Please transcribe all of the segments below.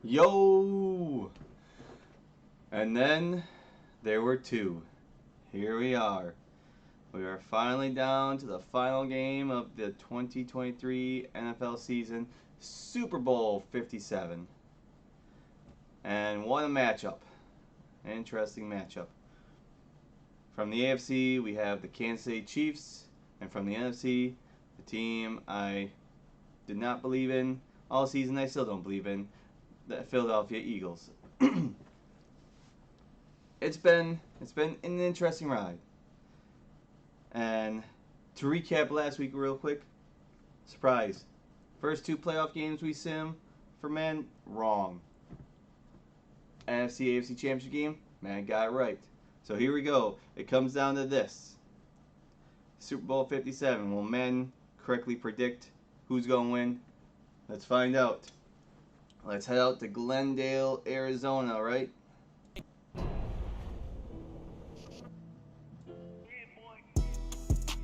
Yo! And then there were two. Here we are. We are finally down to the final game of the 2023 NFL season, Super Bowl 57. And what a matchup. An interesting matchup. From the AFC, we have the Kansas City Chiefs. And from the NFC, the team I did not believe in all season, I still don't believe in, the Philadelphia Eagles. It's been an interesting ride. And to recap last week real quick, surprise. First two playoff games we sim for men, wrong. NFC AFC Championship game, man got it right. So here we go. It comes down to this. Super Bowl 57. Will men correctly predict who's going to win? Let's find out. Let's head out to Glendale, Arizona, right?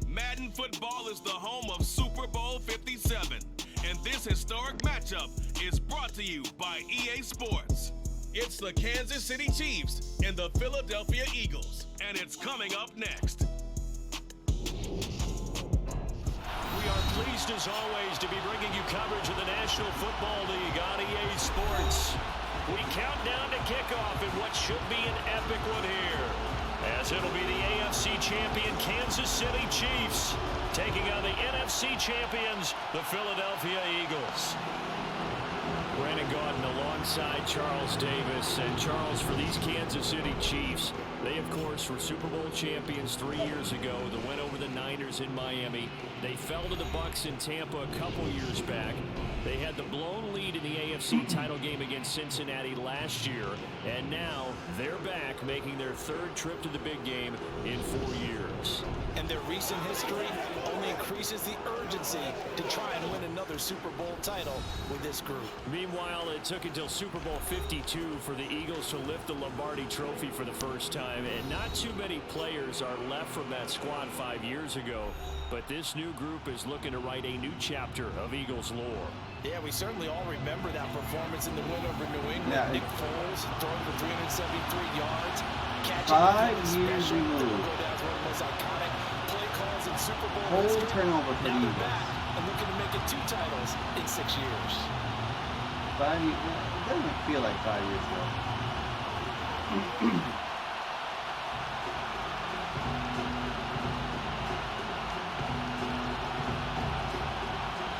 Madden football is the home of Super Bowl 57, and this historic matchup is brought to you by EA Sports. It's the Kansas City Chiefs and the Philadelphia Eagles, and it's coming up next. We are pleased as always to be bringing you coverage of the National Football League on EA Sports. We count down to kickoff in what should be an epic one here, as it'll be the AFC champion Kansas City Chiefs taking on the NFC champions, the Philadelphia Eagles. Brandon Gaudin alongside Charles Davis. And Charles, for these Kansas City Chiefs, they of course were Super Bowl champions 3 years ago. The win over the Niners in Miami. They fell to the Bucs in Tampa a couple years back. They had the blown lead in the AFC title game against Cincinnati last year. And now they're back, making their third trip to the big game in 4 years. And their recent history only increases the urgency to try and win another Super Bowl title with this group. Meanwhile, it took until Super Bowl 52 for the Eagles to lift the Lombardi Trophy for the first time, and not too many players are left from that squad 5 years ago. But this new group is looking to write a new chapter of Eagles lore. Yeah, we certainly all remember that performance in the win over New England. Yeah, Nick Foles throwing for 373 yards, catching 5 years special. removed. That's one of the most iconic play calls in Super Bowl Whole history. turnover for the Now they're Eagles. back and looking to make it 2 titles in 6 years. 5 years. It doesn't feel like 5 years ago.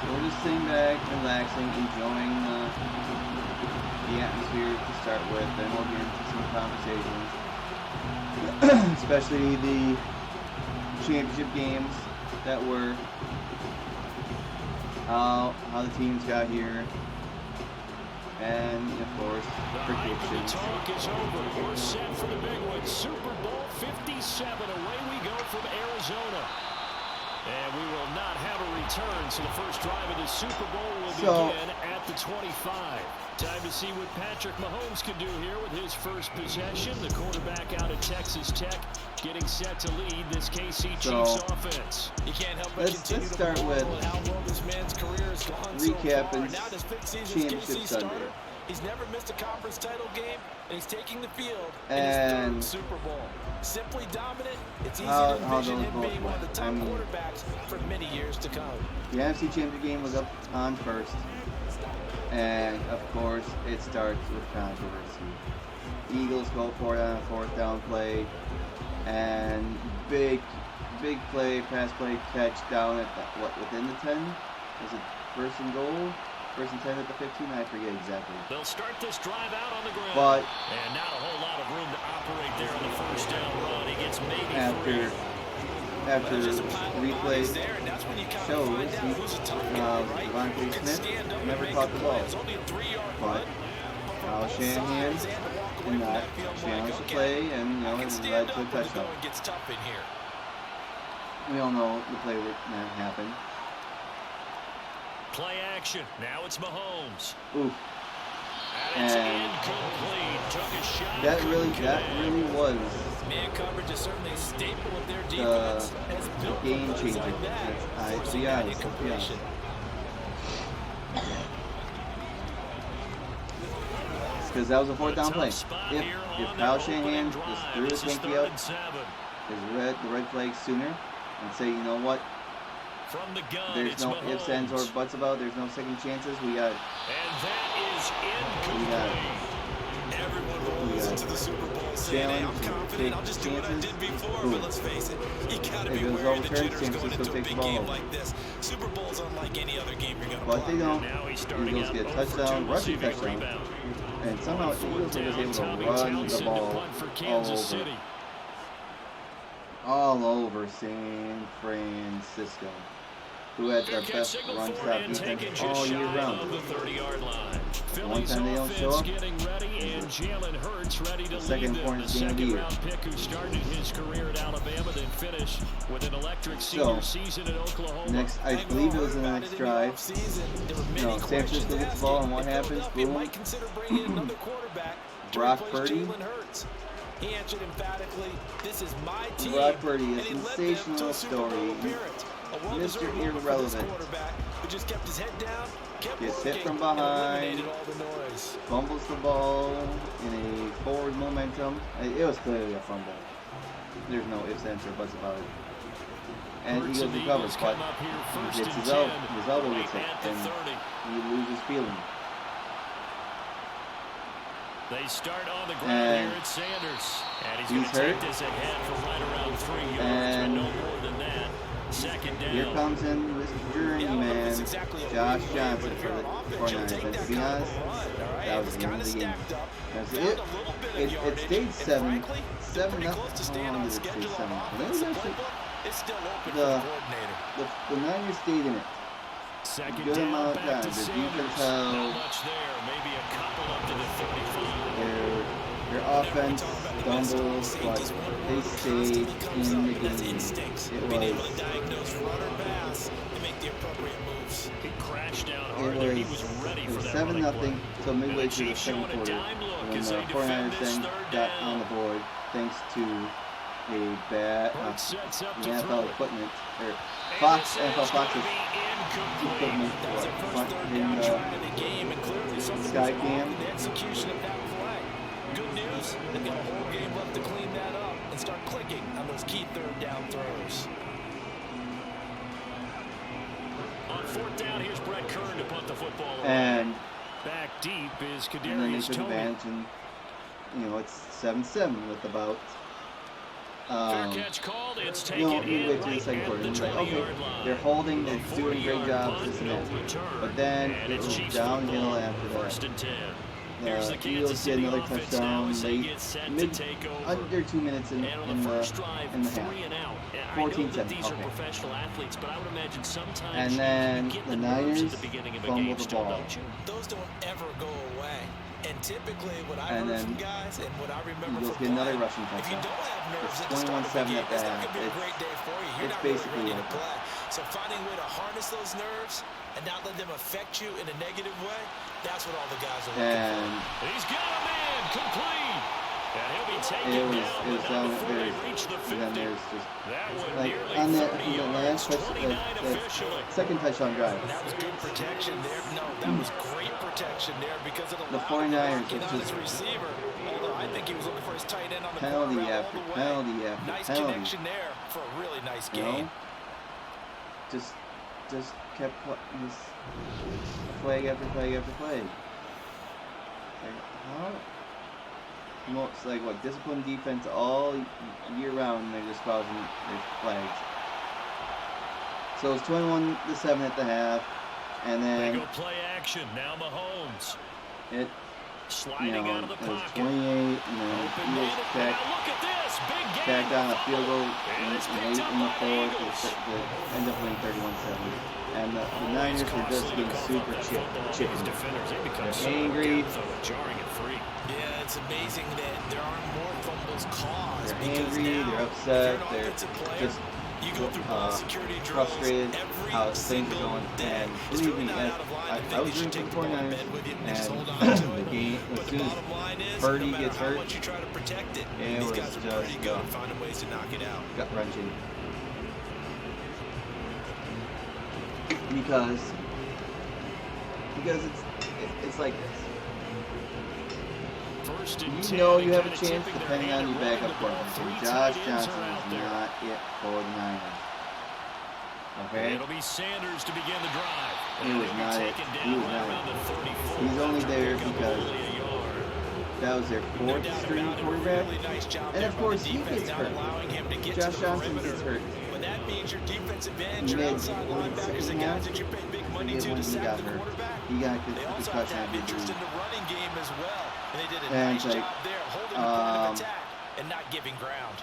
So we're just sitting back, relaxing, enjoying the atmosphere to start with, then we'll get into some conversations, especially the championship games that were, how the teams got here, and of course predictions. The talk is over. We're set for the big one. Super Bowl 57. Away we go from Arizona. And we will not have a return, so the first drive of the Super Bowl will begin at the 25. Time to see what Patrick Mahomes can do here with his first possession. The quarterback out of Texas Tech getting set to lead this KC Chiefs offense. You can't help but continue to start with marvel at how well this man's career has gone recapping so far. Now this 5th season as Championship KC Sunday. starter. He's never missed a conference title game, and he's taking the field in And his 3rd Super Bowl. Simply dominant, it's easy how to envision those him both being one of the went. top I mean, quarterbacks for many years to come. the NFC Championship game was up on first, and of course it starts with controversy. Eagles go for it on a 4th down play, and big play, pass play, catch down at the, within the 10? Was it 1st and goal? 1st and 10 at the 15? I forget exactly. They'll start this drive out on the ground. But and not a whole lot of room to operate there on the 1st down run. He gets maybe after replay shows, Devontae Smith never caught the ball. But Kyle Shanahan did not challenge the play, and it led to a touchdown. We all know the play would not happen. Play action. Now it's Mahomes. Oof. And it's And incomplete. Took a shot. that really was Man coverage is certainly a staple of their defense. the game changer. To be honest. Because that was a fourth down play. If Kyle Shanahan just threw his hanky out, the red flag sooner, and say, you know what? There's no ifs, ands, or buts about it. There's no second chances. We got. And that is incomplete. Everyone rolls into the Super Bowl saying, hey, I'm confident, I'll just do what I did before, but let's face it, you gotta be wary of the jitters going into a big game like this. Super Bowl's unlike any other game you're gonna But play. they don't. Eagles get a touchdown, rushing touchdown, and somehow the Eagles are just able to run the ball all over San Francisco, who had the best run stop defense all year round. One time they don't show up, the second important game of the year. So, next, I believe it was in the next drive. No, San Francisco gets the ball, and what happens? Boom. Brock Purdy. He answered emphatically, this is my team. Brock Purdy, a sensational story. Mr. Irrelevant. Who just kept his head down, Gets hit from behind, fumbles the ball in a forward momentum. It was clearly a fumble. There's no ifs, ands, or buts about it. And Eagles recovers, but he gets his elbow gets hit, and he loses feeling. They start on the ground here at Sanders. And he's going to take this ahead for right around 3 yards, but no more than that. Second down. Here comes in Mr. Journeyman, Josh Johnson for the 49ers. And to be honest, that was the end of the game. That's it. It stayed 7-0. How long did it stay 7? The Niners stayed in it. Good amount of time. The defense held. Their offense stumbles, but they stayed in the game. It was 7-0 until midway through the second quarter, when the 49ers then got on the board thanks to a bad NFL equipment, or NFL Fox's equipment in Sky Cam. Good news, they've got a whole game left to clean that up and start clicking on those key third down throws. On fourth down, here's Brett Kern to punt the football away. And back deep is and then they Kadarius took Toney. advantage, and it's 7-7 with about Fair catch called. It's taken midway through the second quarter. It's like, okay, they're holding, they're doing a great job, this and that. But then it was downhill after that. The Eagles get another touchdown late, under 2 minutes in the half. 14-7. Okay. And then the Niners fumble the ball. Those don't ever go away. And typically, what I heard from guys and what I remember Eagles from get another play, rushing if you touchdown. don't have nerves It's at the start of the 21-7 game, at it's the not going half. to be a great day for you. You're not basically really ready to over. play. So finding a way to harness those nerves and not let them affect you in a negative way, that's what all the guys are looking for. He's got a man complete. And he'll be taken down before they reach the 50. And then there's just That one like nearly on 30 the last yards, touch, 29 officially. second touchdown drive. That was good protection there. No, that was great protection there because it allowed The 49ers him to was on his just receiver. Although I think he was looking for his tight end on the penalty corner after all the way. penalty after Nice penalty. connection there for a really nice You game. know? Just kept this flag after flag after flag. Like, how? It's like what, disciplined defense all year round, and they're just causing their flags. So it's 21-7 at the half, and They then go play action. Now Mahomes. it, Sliding out of the it was pocket. 28, and then Open Eagles man. tacked Now look at this. Big game. tacked on a field goal And it's late picked up in the by the fourth Eagles. to end up winning 31-7. And the Niners were just getting super chicken. They're angry. Jarring and free. Yeah, it's amazing that there aren't more fumbles caused. They're because angry, now, they're upset, if you're an they're offensive player, just you go through ball security drills frustrated every how things are single going. day. And It's believe really me, not out of line to I think was you should rooting take for the ball in 49ers, bed with you and just hold on and to the it. game, But as the soon as bottom line is, Purdy no matter gets how hurt, much you try to protect it, it these was guys are just pretty good at finding ways to knock it out. gut-wrenching. Because it's like this. first and 10. You know you have a chance depending on your backup quarterback. And Josh Johnson is not it for the Niners. Okay? It'll be Sanders to begin the drive. He was not it. He was not it. He's only there because that was their fourth string quarterback. And of course, he gets hurt. Josh Johnson gets hurt. But that means your defensive ends, your outside linebackers, the guys that you pay big money to sack the quarterback. They also have to have interest in the running game as well. And they did a nice job there holding the point of attack and not giving ground.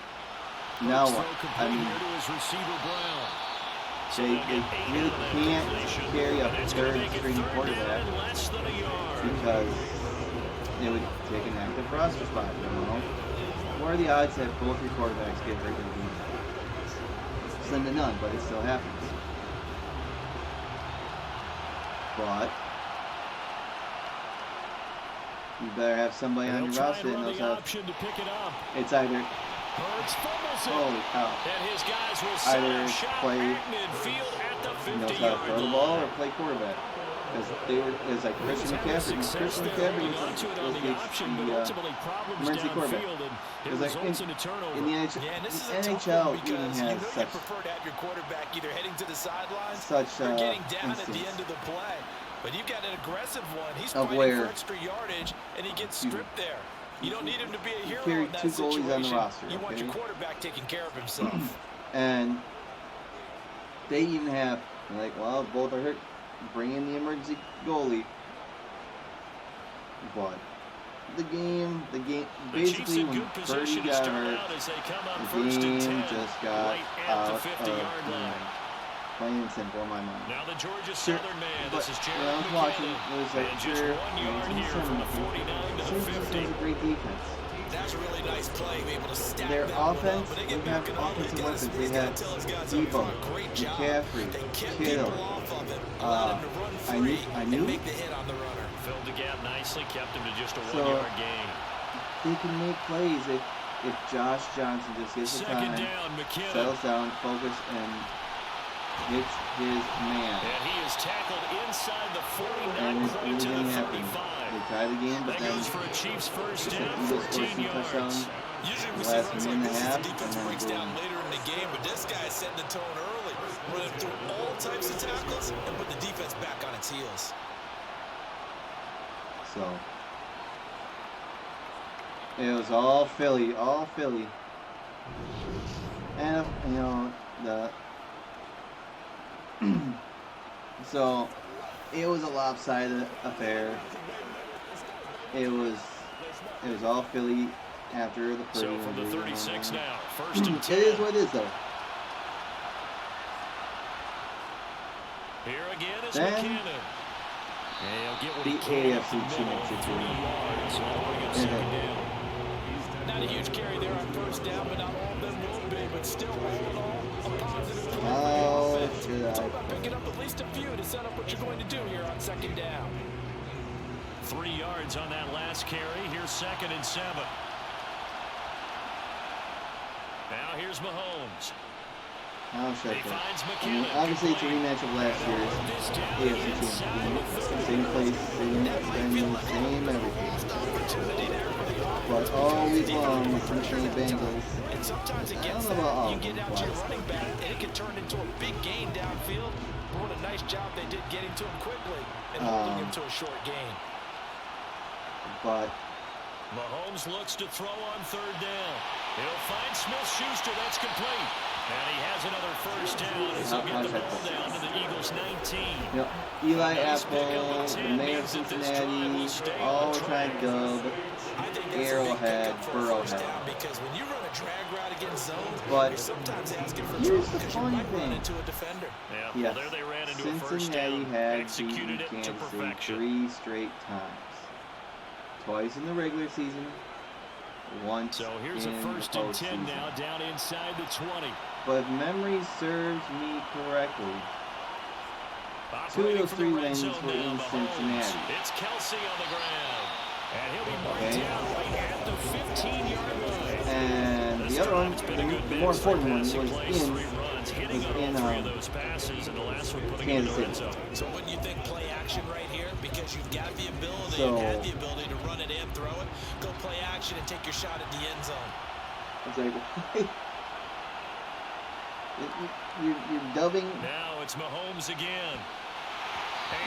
Now what? I mean, they really can't carry a third string quarterback because it would take an active roster spot, you know? What are the odds that both your quarterbacks get hurt in the game? Slim to none, but it still happens. But you better have somebody on your roster that knows how. It's either holy cow. Either play knows how to throw the ball or play quarterback. Because it was like Christian McCaffrey. Christian McCaffrey was the emergency quarterback. Because like in the NHL even has such instance but you've got an aggressive one. He's of fighting where for extra yardage, and he gets stripped there. You don't need him to be a hero carry in that two goalies situation. on the roster. You want your quarterback taking care of himself. And they even have, like, well, both are hurt. Bring in the emergency goalie. But the game, basically when Purdy got hurt, the game just got out of hand. Plain and simple in my mind. Now the Georgia Southern man, but when I was watching, it was like, sure, Seems this was a great defense. That's a really nice play. Be able to stack their offense, but they have offensive weapons. They have Debo, McCaffrey, Kittle. I knew. Filled the gap nicely, kept him to just a 1-yard gain. They can make plays if Josh Johnson just gets the time, settles down, focus, and hits his man. And he is tackled inside the 49 and it's to really the going to happen. 35. They tie the game, but then for a Chiefs first the down, Eagles score 2 touchdowns. Usually we The see last runs minute and a like this, half, the defense and then breaks down later in the game, but this guy is setting the tone early, running through all types of tackles and put the defense back on its heels. So it was all Philly, and you know so it was a lopsided affair. It was all Philly after the So from the 36 now, first and 10. It is what it is, though. Here again is Then, McKinnon. And he'll get what the he can AFC Championship 3 yards. So that'll bring up second down. Not a huge carry there on first down, but not all of them will be, but still all in all, a positive play for the offense. It's all about picking up at least a few to set up what you're going to do here on second down. 3 yards on that last carry. Here's 2nd and 7. Now here's Mahomes. Obviously, He finds it's a McKinnon. rematch of last year's AFC Championship. Same place, same venue, same everything. But all week long, the Cincinnati Bengals. And sometimes I against don't know about all that, of you them, get out to your running back, and it can turn into a big gain downfield. But what a nice job they did getting to him quickly and holding him to a short gain. But Mahomes looks to throw on 3rd down. He'll find Smith-Schuster. That's complete. And he has another first down as he'll get the ball down to the Eagles 19. yep, Eli Apple, the mayor of Cincinnati, all trying to dub Arrowhead, Burrowhead. Because when you run a drag route against zone, But you're sometimes asking for here's trouble the because you funny might run thing. into a defender. Yeah, Yes, well, there they ran into a first Cincinnati down, had executed beaten it to Kansas City perfection. 3 straight times. Twice in the regular season, once So here's a in first the and 10 postseason. now, down inside the 20. But if memory serves me correctly, 2 of those 3 red wins zone were now, in Mahomes. Cincinnati. It's Kelsey on the ground. And he'll be brought Okay. down right at the 15-yard line. And the other one, the more important one, was in Shots hitting on all 3 of those passes, and the last one putting it in the end zone. So wouldn't you think play action right here? Because you've got the ability and had the ability to run it and throw it. Go play action and take your shot at the end zone. I was like, you're dubbing. Now it's Mahomes again.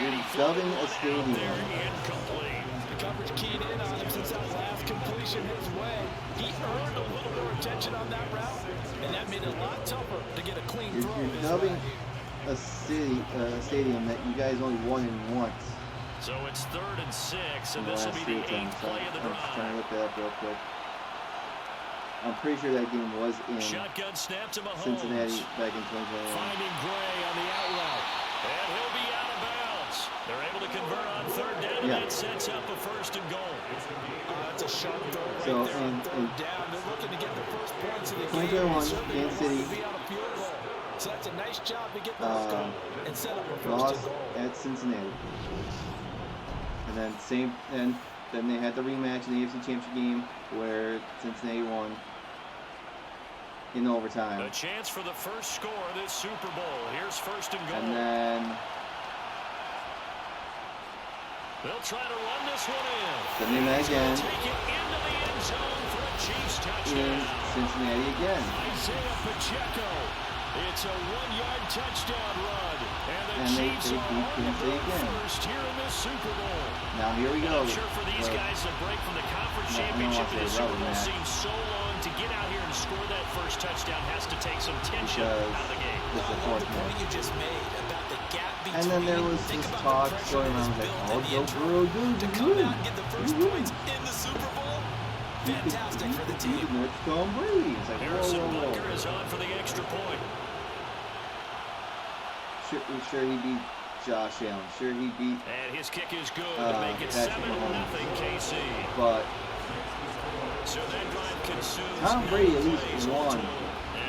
You're dubbing a stadium. Incomplete. The coverage keyed in on him since that last completion his way. He earned a little more attention on that route, and that made it a lot tougher to get a clean throw. You're dubbing a stadium that you guys only won in once. So it's 3rd and 6, and this will be the 8th play of the drive. I'm just trying to look that up real quick. I'm pretty sure that game was in Shotgun snap to Mahomes. Cincinnati back in 2021. Finding Gray on the out route. And he'll be out of bounds. They're able to convert on 3rd down, and that sets up a 1st and goal. That's a sharp throw right there on 3rd down. They're looking to get the first points of the game. 2021, Kansas City. So that's a nice job to get those going and set up a 1st lost and goal. at Cincinnati. And then they had the rematch in the NFC Championship game where Cincinnati won in overtime. A chance for the first score of this Super Bowl. Here's 1st and goal. And then they'll try to run this one in. then they met again Take it into the end zone for a Chiefs touchdown. in Cincinnati again. Isaiah Pacheco. It's a 1-yard touchdown run. And the Chiefs they are beat Kansas City again. first here in this Super Bowl. Now here we go. I'm sure for these guys, the break from the conference championship to the Super Bowl seems so long. To get out here and score that first touchdown has to take some tension out of the game. It's the fourth point you just made about the gap between. And then there was this talk going around like, oh, Joe Burrow, to come out and get the first points in the Super Bowl. Fantastic for the team. It's Tom Brady. It's like, Harrison whoa. Butker is on for the extra point. Sure he beat Josh Allen. Sure he beat. And his kick is good to make it 7-0 KC. But so that drive consumes Tom Brady at least won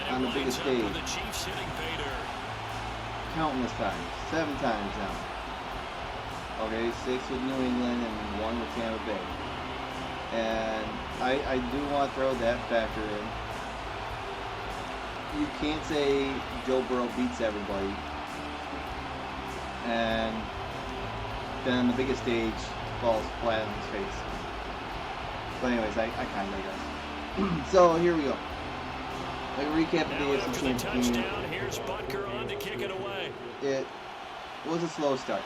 on the biggest stage. The Chiefs hitting pay dirt. Countless times. 7 times now. Okay, 6 with New England and 1 with Tampa Bay. And I do want to throw that factor in. You can't say Joe Burrow beats everybody. And then on the biggest stage falls flat on his face. But anyways, I kind of guess. So here we go. Like a recap of the AFC Championship game. Here's Butker on to kick it away. It was a slow start.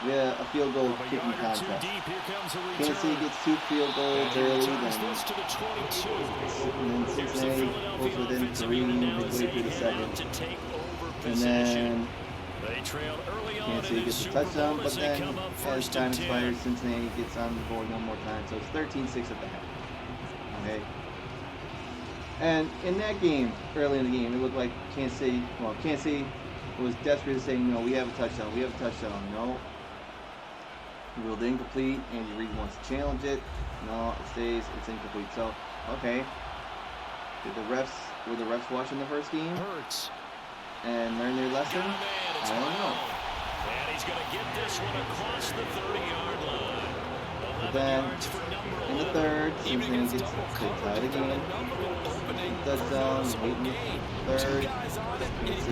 We had a field goal kicking contest. Kansas City gets 2 field goals early, then Cincinnati pulls within 3 midway through the 2nd. And then Kansas City gets a touchdown, but then as time expires, Cincinnati gets on the board one more time. So it's 13-6 at the half. Okay. And in that game, early in the game, it looked like Kansas City was desperate to say, no, we have a touchdown. We have a touchdown. No. Ruled incomplete. Andy Reid wants to challenge it. No, it stays. It's incomplete. So, okay. Were the refs watching the first game? Hurts. And learn their lesson? I don't know. And he's going to get this one across the 30-yard line. But then, in the 3rd, Cincinnati gets tied again. Touchdown, late in the 3rd. Kansas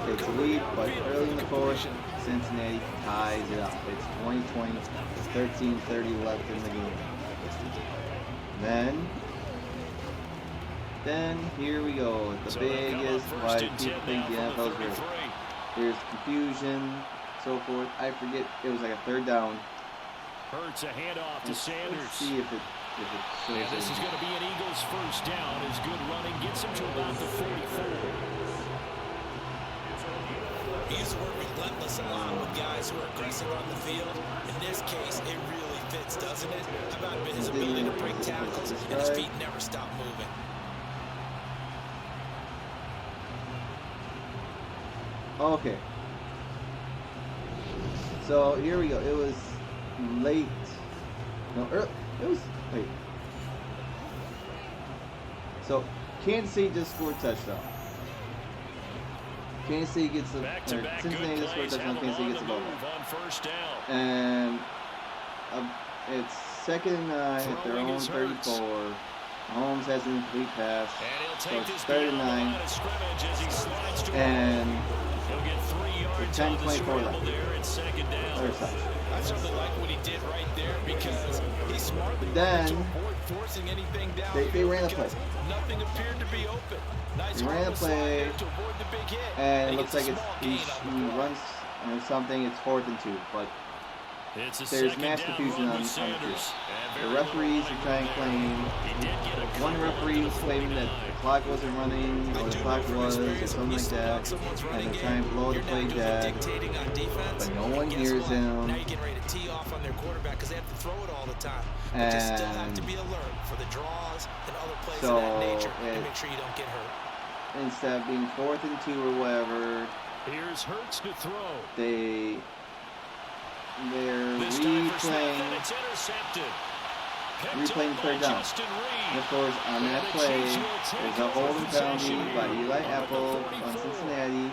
takes the lead, but early in the 4th, Cincinnati ties it up. It's 20-20, 13-30 left in the game. Then here we go. The biggest why people think the NFL is rigged. There's confusion, so forth. I forget. It was like a 3rd down. Hurts a handoff to Sanders. Let's see if it shows. And this is going to be an Eagles first down. His good running gets him to about the 44. He's working relentless along with guys who are aggressive on the field. In this case, it really fits, doesn't it? How about his ability to break tackles and his feet never stop moving? Okay. So here we go. It was late. No, early. It was late. So Kansas City just scored a touchdown. Kansas City gets the Cincinnati just scored a touchdown. Kansas City gets the ball. And it's 2nd and 9 at their own 34. Mahomes has an incomplete pass. And he'll So take it's this 3rd and beyond the 9. line of scrimmage as he slides to And he'll get 3 yards 10, on the 24 scramble left. there at 2nd down. Other side. I certainly like what he did right there because he smartly Then to avoid forcing anything down. they ran a play. Nothing appeared to be open. Nice They ran a harmless slide play, there to avoid the big hit. and it he looks gets like a it's small he gain on the runs or something. It's 4th and 2, but It's a there's 2nd mass down confusion run on with the field. Sanders. And The very referees little are trying to running claim. there. He did get a One couple referee to is the claiming that 49. the clock wasn't running, or the clock was, or something like that, and they're trying to blow the play dead, but no one hears him. Now you're getting ready to tee off on their quarterback because they have to throw it all the time. But you still have to be alert for the draws and other plays of that nature to make sure you don't get hurt. Instead of being 4th and 2 or whatever, Here's Hurts to throw. they're This time for Smith, and replaying it's intercepted. replaying the 3rd down. And of course, on that play, there's a holding penalty by Eli Apple on Cincinnati.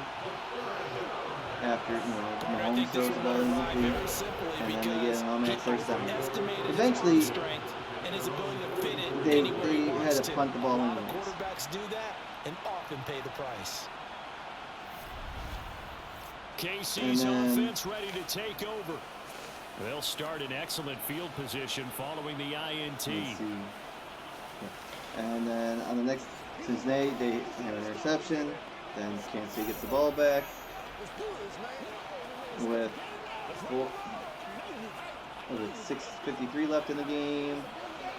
After, Mahomes throws the ball in the field, and then they get an automatic 1st down. Eventually, they had to punt the ball in. Quarterbacks do that and often pay the price. KC's And then- offense ready to take over. They'll start in excellent field position following the INT. Let's see. And then on the next Cincinnati, they have an interception. Then Kansas City gets the ball back with 6:53 left in the game.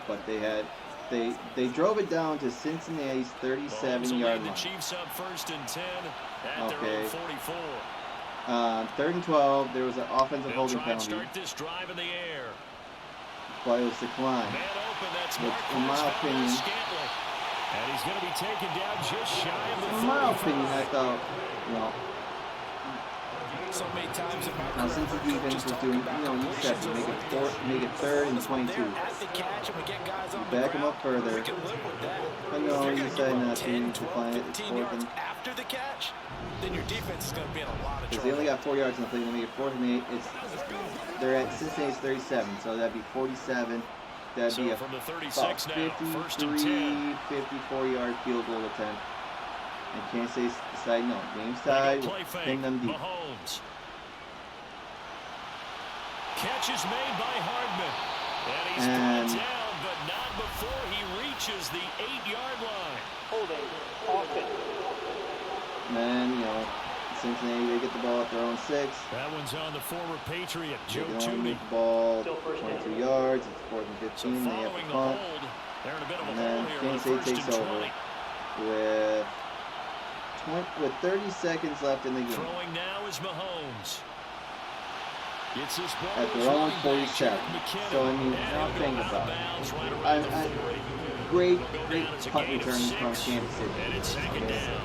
But they drove it down to Cincinnati's 37-yard The line. Chiefs up 1st and 10 at their Okay. own 44. 3rd and 12, there was an offensive They'll holding try and penalty, start this drive in the air. but it was declined. Man open, that's Which, Marquez in my opinion- Scantling. And he's going to be taken down just shy of the 45. In my opinion, I thought, So many times in my now since the defense was doing, you said to make it 3rd and 22. at the catch and we get guys on the Back them ground, up further. we can live with that. I know If you're you gonna decided give up not to 10, 12, decline it. It's 15 4th yards and after the catch, then your defense is going to be in a lot of because they trouble. only got 4 yards in the play. They make it 4th and 8. They're at Cincinnati's 37, so that'd be 47. That'd So be from the about 36 now, 1st and 10. 54-yard field goal attempt. And Kansas City decide no, game's tied. Play fake. Pin them deep. Mahomes. Catch is made by Hardman. And he's brought down, but not before he reaches the 8-yard line. And then, Cincinnati, they get the ball at their own 6. That one's on the former Patriot, They Joe can only Tooney. move the ball 22 yards. It's 4th and 15. So They have following to the punt. hold, they're in a bit of a And hole then here Kansas with City 1st takes and over 20. with 30 seconds left in the game. Throwing now is Mahomes. It's his ball At their own 47. So, I mean, now think about it. Great punt returns from Kansas City. And it's 2nd down.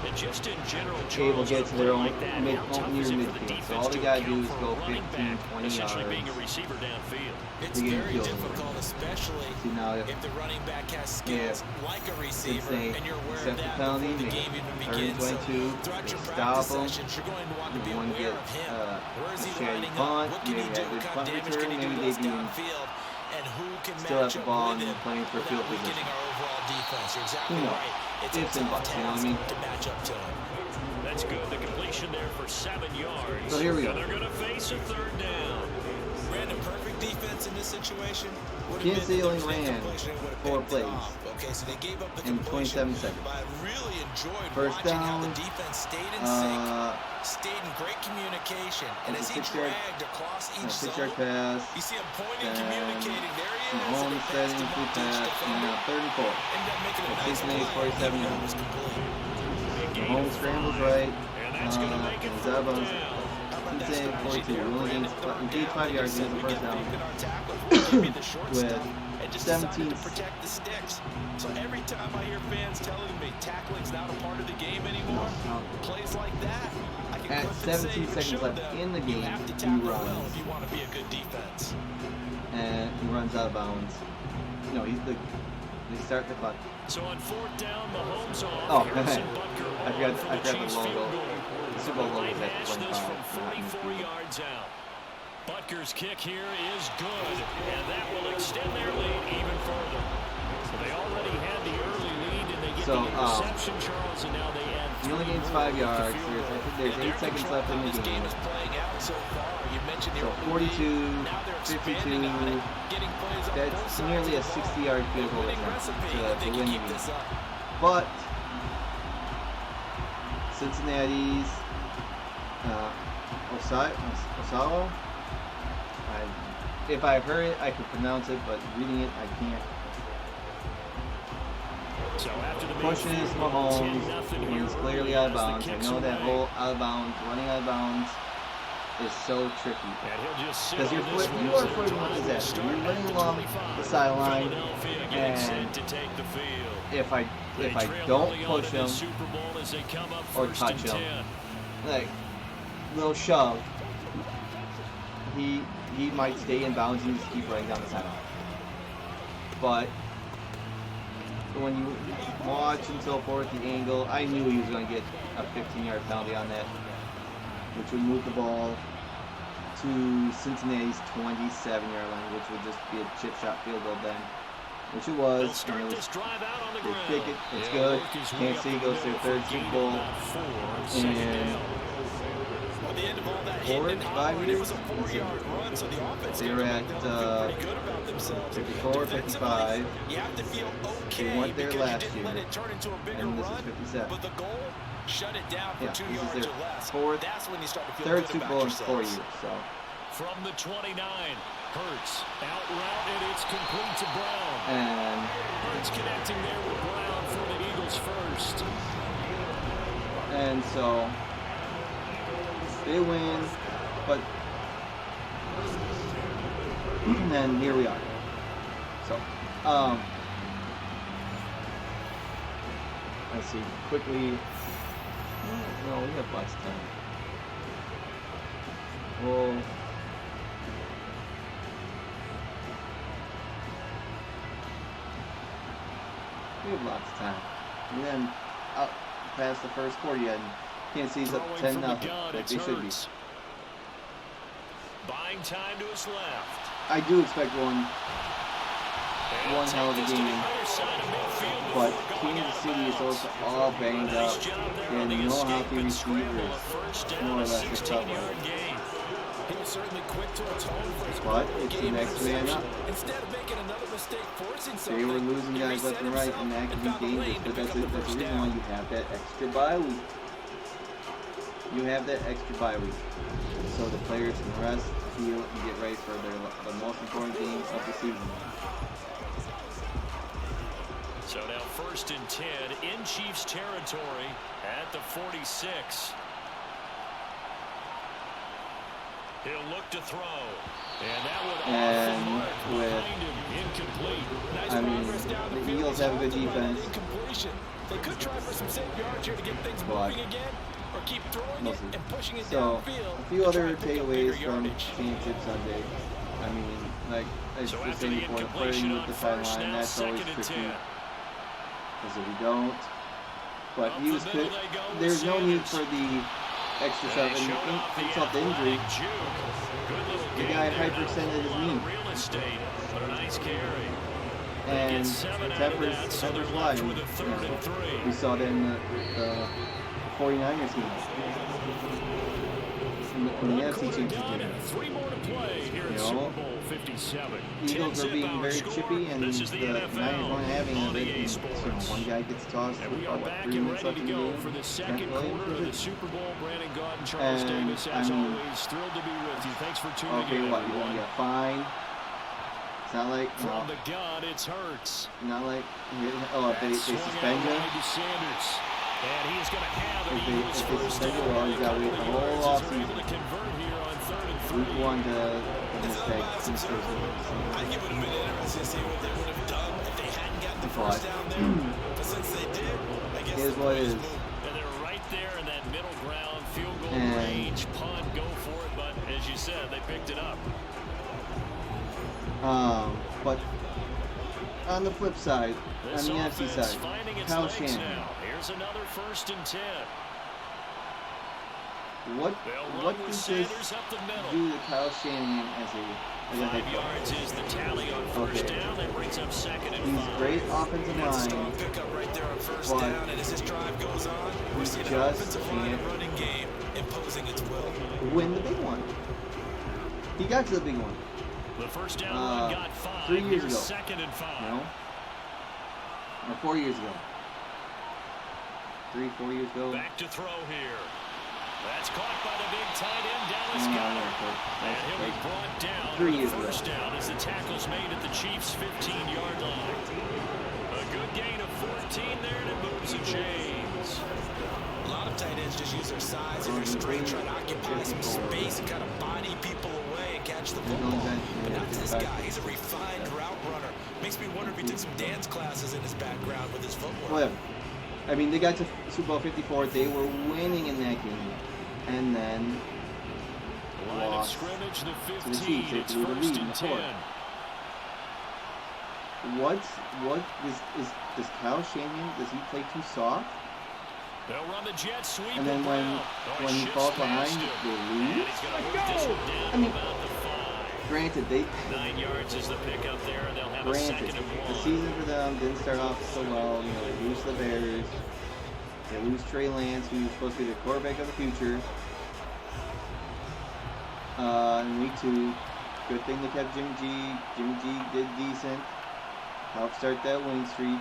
And just in general, Able to get to their own like that, near how tough is it for the midfield. So defense all they to got to account do is for a go running 15, back 20 essentially being a yards. receiver downfield? It's to get very field. difficult, especially See, now if the running back has skills like a receiver, Cincinnati and you're aware of accept the that penalty, before the make game even 30, begins. So 22, throughout your stop practice them. sessions, you're going to want to be One aware get of him. Where is he a lining punt, up? What can he maybe do? a good What kind punt of damage return, can he maybe do they us can downfield? And who can still have match the up ball with and him playing for field without weakening position. our overall defense? You're exactly Who knows? right. It's It's a in tough Bucks, you know what I task mean? to match up to him. That's good. The completion there for 7 yards. So here we go. And they're going to face a 3rd down. Ran a perfect defense in this situation. Kansas City only ran 4 plays Okay, so they gave up the in completion, 27 seconds. but I really enjoyed First watching how down, the defense stayed in sync, stayed in great communication, and it's as a he 6-yard dragged across each 6-yard zone, pass. you see him pointing, Then communicating. There he is. and Mahomes he passed setting him complete off to each pass, and defender. now 3rd and 4. Ended up making a Well, nice Cincinnati's play, 47 even though it yards. was complete. Mahomes scrambles right. And that's going to make it He's 4th out of bounds. down. Cincinnati 42. We only gained 5 yards in the first down. With 17 to protect the sticks. So every time I hear fans telling me tackling's not a part of the game anymore, plays like that, I can At clip and say 17 and seconds show left them in the you game, have to he tackle runs. well if you want to be a good defense. And he runs out of bounds. No, they start the clock. So on 4th down, Mahomes off. Oh, Harrison Butker I on forgot for I the forgot Chiefs the field logo. goal. The Super Bowl logo They is at match this 25. from 44 yards out. Butker's kick here is good, and that will extend their lead even further. Well, they already had the early lead, and they get So, the interception, Charles, and now they add he only gains 5 yards. There's 8 seconds left in the game. So 42, 52. That's nearly a 60-yard field goal attempt to win the game. But Cincinnati's Osawa. If I heard it, I could pronounce it, but reading it, I can't. So after the Pushes Mahomes when he's clearly out of bounds. I know that whole out of bounds, running out of bounds is so tricky. Because you are putting on his ass. You're running along the sideline, and if I don't push him or touch him, like little shove, he might stay in bounds and just keep running down the sideline. But when you watch and so forth the angle, I knew he was going to get a 15-yard penalty on that, which would move the ball to Cincinnati's 27-yard line, which would just be a chip shot field goal then, which it was. And it was they kick it, it's good. Kansas City goes to their third Super Bowl in 5 years. They were at 54, 55. They went there last year, and this is 57. Yeah, this is their third Super Bowl in 4 years. So. From the 29, Hurts out route, and it's complete to Brown. And Hurts connecting there with Brown for the Eagles first. And so they win, but and here we are. So, let's see quickly. No, we have lots of time. Well, we have lots of time. And then up past the first quarter yet, Kansas City's up 10-0, like they should be. Buying time to his left. I do expect one hell of a game, but Kansas City is also all banged up, and no healthy receivers, more or less, are tough. But it's the next man up. They were losing guys left and right, and that can be dangerous, but that's the reason why you have that extra bye week. You have that extra bye week, so the players can rest, heal, and get ready for the most important game of the season. So now 1st and 10 in Chiefs territory at the 46. He'll look to throw, and that would behind him, incomplete. I mean, the Eagles have a good defense. They could try for some safe yards here to get things moving again, or keep throwing it and pushing it downfield. A few other takeaways from Championship Sunday. I mean, like I was saying before, flirting with the sideline, that's always tricky. Because if we don't, but he was good. There's no need for the extra stuff, and insult the injury. The guy hyperextended his knee. And Peppers live. We saw that in the 49ers game. In the NFC Champions game. You know, Eagles are being very chippy, and the Niners weren't having a big. So one guy gets tossed with about 3 minutes left in the game. And I mean, okay, what, you want to get fined? It's not like, from the gun, it's Hurts. Not like, oh, if they suspend him. And he's going to have it. If they suspend him, well, he's got to wait the whole offseason. Week 1 to mistake. I think it would have been interesting to see what they would have done if they hadn't gotten the first down there. But since they did, I guess it is what it is. And they're right there in that middle ground, field goal range, punt, go for it. But as you said, they picked it up. But on the flip side, on the NFC side, Kyle Shanahan. Here's another 1st and 10. What does this do to Kyle Shanahan as a 5 yards is the tally on first down. That brings up second and 5. He's great offensive line. Strong pickup right there on first down, and as this drive goes on, we're seeing an offensive line running game imposing its will. Win the big one. He got to the big one. The first down run got 5. 3 years ago. Second and 5. No? Or 4 years ago. 3-4 years ago. Back to throw here. That's caught by the big tight end, Dallas Goedert. And he'll be brought down. 3 years ago. First down as the tackle's made at the Chiefs' 15-yard line. A good gain of 14 there, and it moves the chains. A lot of tight ends just use their size and their strength, try to occupy some space and kind of body people away and catch the football. But not this guy. He's a refined route runner. Makes me wonder if he took some dance classes in his background with his footwork. Whatever. I mean, they got to Super Bowl 54. They were winning in that game. And then line of scrimmage, the 15. It's first and 10. Does Kyle Shanahan, does he play too soft? They'll run the jet sweep. And then when he falls behind, they lose? I mean, granted, 9 yards is the pickup there, and they'll have a second and 1. The season for them didn't start off so well. You know, they lose the Bears. They lose Trey Lance, who was supposed to be the quarterback of the future. In week 2, good thing they kept Jimmy G. Jimmy G did decent. Helped start that winning streak.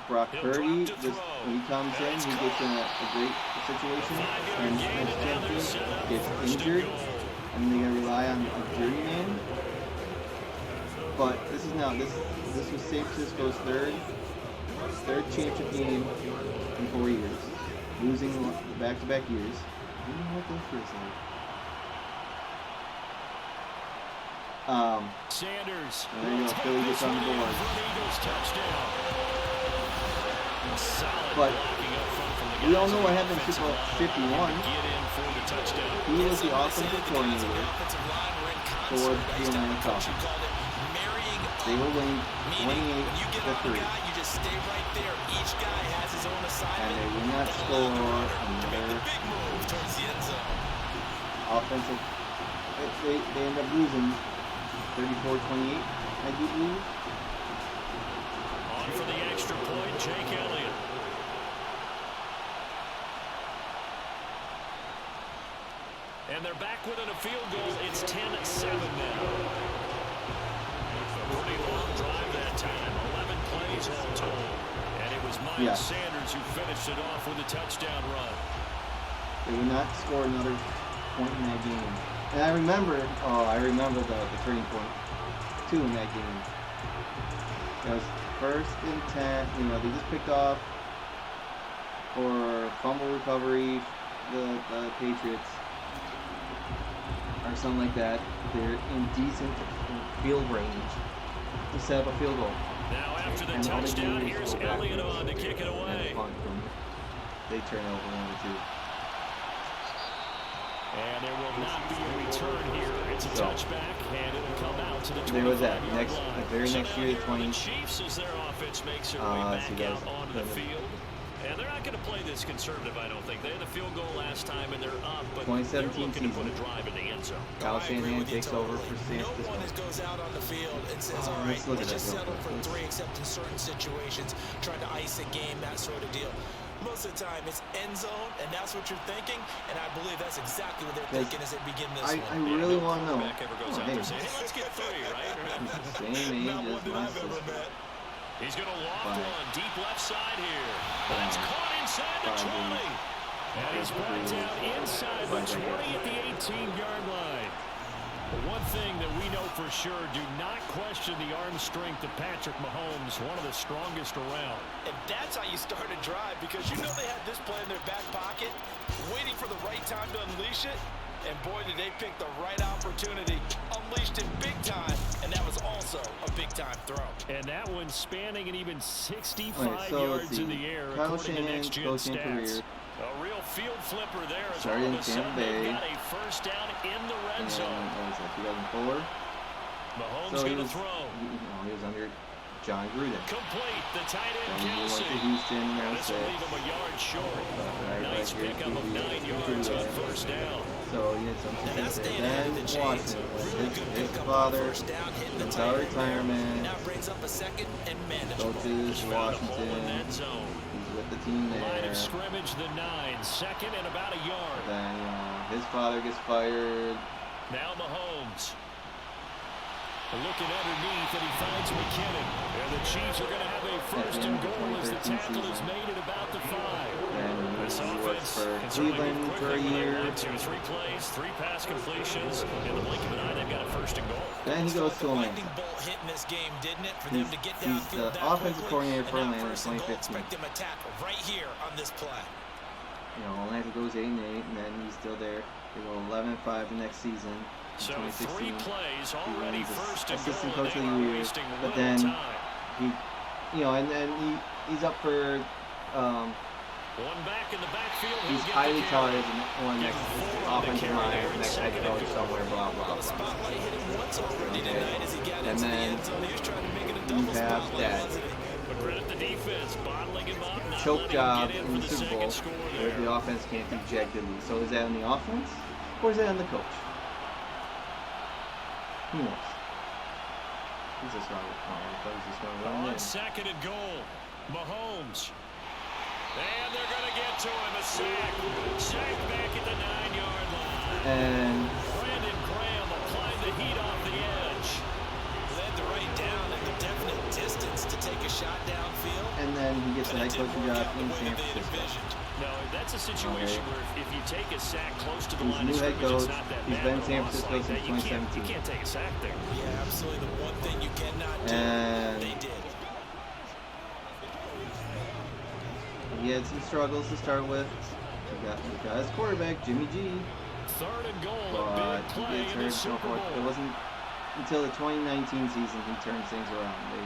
Brock Purdy, when he comes in, he gets in a great situation. And gets injured. And they're going to rely on a journeyman. But this was San Francisco's third championship game in 4 years. Losing the back-to-back years. I don't know what that feels like. Sanders. There you go. Philly gets on the board. But we all know what happened in Super Bowl 51. He was the offensive coordinator for the Atlanta Falcons. They were winning 28-3. And they would not score another offensive. They end up losing 34-28, I do believe. On for the extra point, Jake Elliott. And they're back within a field goal. It's 10-7 now. A pretty long drive that time. 11 plays all told. And it was Miles Sanders who finished it off with a touchdown run. They would not score another point in that game. And I remember the turning point, too, in that game. It was 1st and 10. You know, they just picked off for fumble recovery, the Patriots, or something like that. They're in decent field range to set up a field goal. Now after the touchdown, here's Elliott on to kick it away. They turn over 1-2. And there will not be a return here. It's a touchback, and it'll come out to the 25-yard line. There was that the very next year, 20. The Chiefs, as their offense makes their way back out onto the field. And they're not going to play this conservative, I don't think. They had a field goal last time, and they're up, but they're looking to put a drive in the end zone. Kyle Shanahan takes over for San Francisco. No one goes out on the field and says, all right, let's just settle for 3, except in certain situations, trying to ice a game, that sort of deal. Most of the time, it's end zone, and that's what you're thinking, and I believe that's exactly what they're thinking as they begin this one. I really want to know. Let's get 3, right? Same age as my sister. He's going to loft one deep left side here. That's caught inside the 20. And he's brought down inside the 20 at the 18-yard line. But one thing that we know for sure, do not question the arm strength of Patrick Mahomes, one of the strongest around. And that's how you start a drive, because you know they had this play in their back pocket, waiting for the right time to unleash it. And boy, did they pick the right opportunity. Unleashed it big time, and that was also a big-time throw. And that one spanning an even 65 yards in the air, according to Next Gen Stats. A real field flipper there as all of a sudden they've got a first down in the red zone. What was that, 2004? Mahomes going to throw. He was under John Gruden. Complete. The tight end Then he went Kelsey. to Houston, This will leave him a yard short. Nice here, pickup of 9 yards on first down. So he had some success there. Then Washington, his father, without retirement, coaches Washington. He's with the team there. Line of scrimmage, the 9, second and about a yard. Then his father gets fired. Now Mahomes. Looking underneath, and he finds McKinnon. And the Chiefs are going to have a first and goal as the tackle is made at about the 5. And This he works offense for can certainly Cleveland move for a quickly when they year. want to. 3 plays, 3 pass completions. In the blink of an eye, they've got a first and goal. Then he goes to Atlanta. He's He's the offensive coordinator for Atlanta in 2015. Right here on this play. Atlanta goes 8-8, and then he's still there. They go 11-5 the next season. So 3 2016. plays, He already wins first and assistant goal. coach They of the are year. wasting But little then time. and then he's up for. One back in the backfield. He's He'll get highly the carry. touted and next offensive line, next head coach somewhere, blah blah blah. Spotlight hit him once already tonight as he got And into the then end zone. He was trying to make it a you double have spotlight, that wasn't it? But credit the defense, bottling him up, not choke letting him job get in in for the the Super Bowl second score where there. the offense can't do jack diddly. So is that on the offense or is that on the coach? Who knows? He's just wrong. I thought he was just going to run On in. second and goal, Mahomes. And they're going to get to him. A sack. Sack back at the 9-yard line. And Brandon Graham applied the heat off the edge. Led the right down at the definite distance to take a shot downfield. then he gets a head coaching job in San Francisco. Francisco. No, that's a situation where if you take a sack close to the He's line of new head scrimmage, it's coach. not that He's bad. been in But a San loss Francisco like since that, you 2017. can't take a sack there. Yeah, absolutely. The one thing you cannot do, And they did. he had some struggles to start with. He got his quarterback, Jimmy G. Third and goal, But a big he play gets in the hurt so Super far. Bowl. It wasn't until the 2019 season he turned things around. They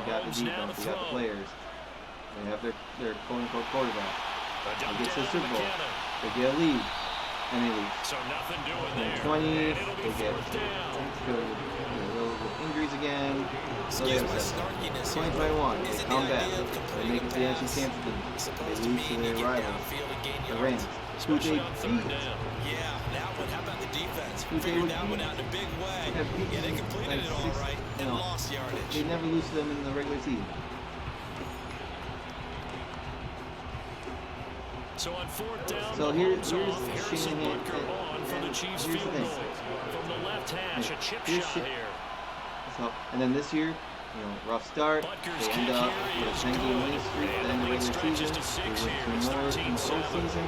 got the Mahomes now defense, to they got the throw. players. They have their quote-unquote quarterback. A They dump get to the down Super Bowl. McKinnon. They get a lead, and they lose. So nothing doing And there. 20, And it'll be they get fourth down. injuries again. So they Excuse have my seven. snarkiness here, 2021, but they isn't come the back. idea of They completing make it to the a NFC pass Champions supposed They to lose to mean you their get rivals, downfield and gain the yards? Rams, who Especially they on third beat. down. Yeah, now what? How about the defense? Who they Figured would that one beat. out in a big way. They have beat Yeah, they completed like it all six- right and no. lost yardage. They never lose to them in the regular season. So on fourth down, So Mahomes here's off, Harrison Shanahan, Butker on for the and Chiefs here's the field thing. goal. From the left hash, a chip Here's shot Sha- here. So, and then this year, rough start. Butker's They end kick up here with a is 10-game good. winning streak. And Then the the lead regular stretches season, to 6 they win here. 2 more in the 13-7. postseason.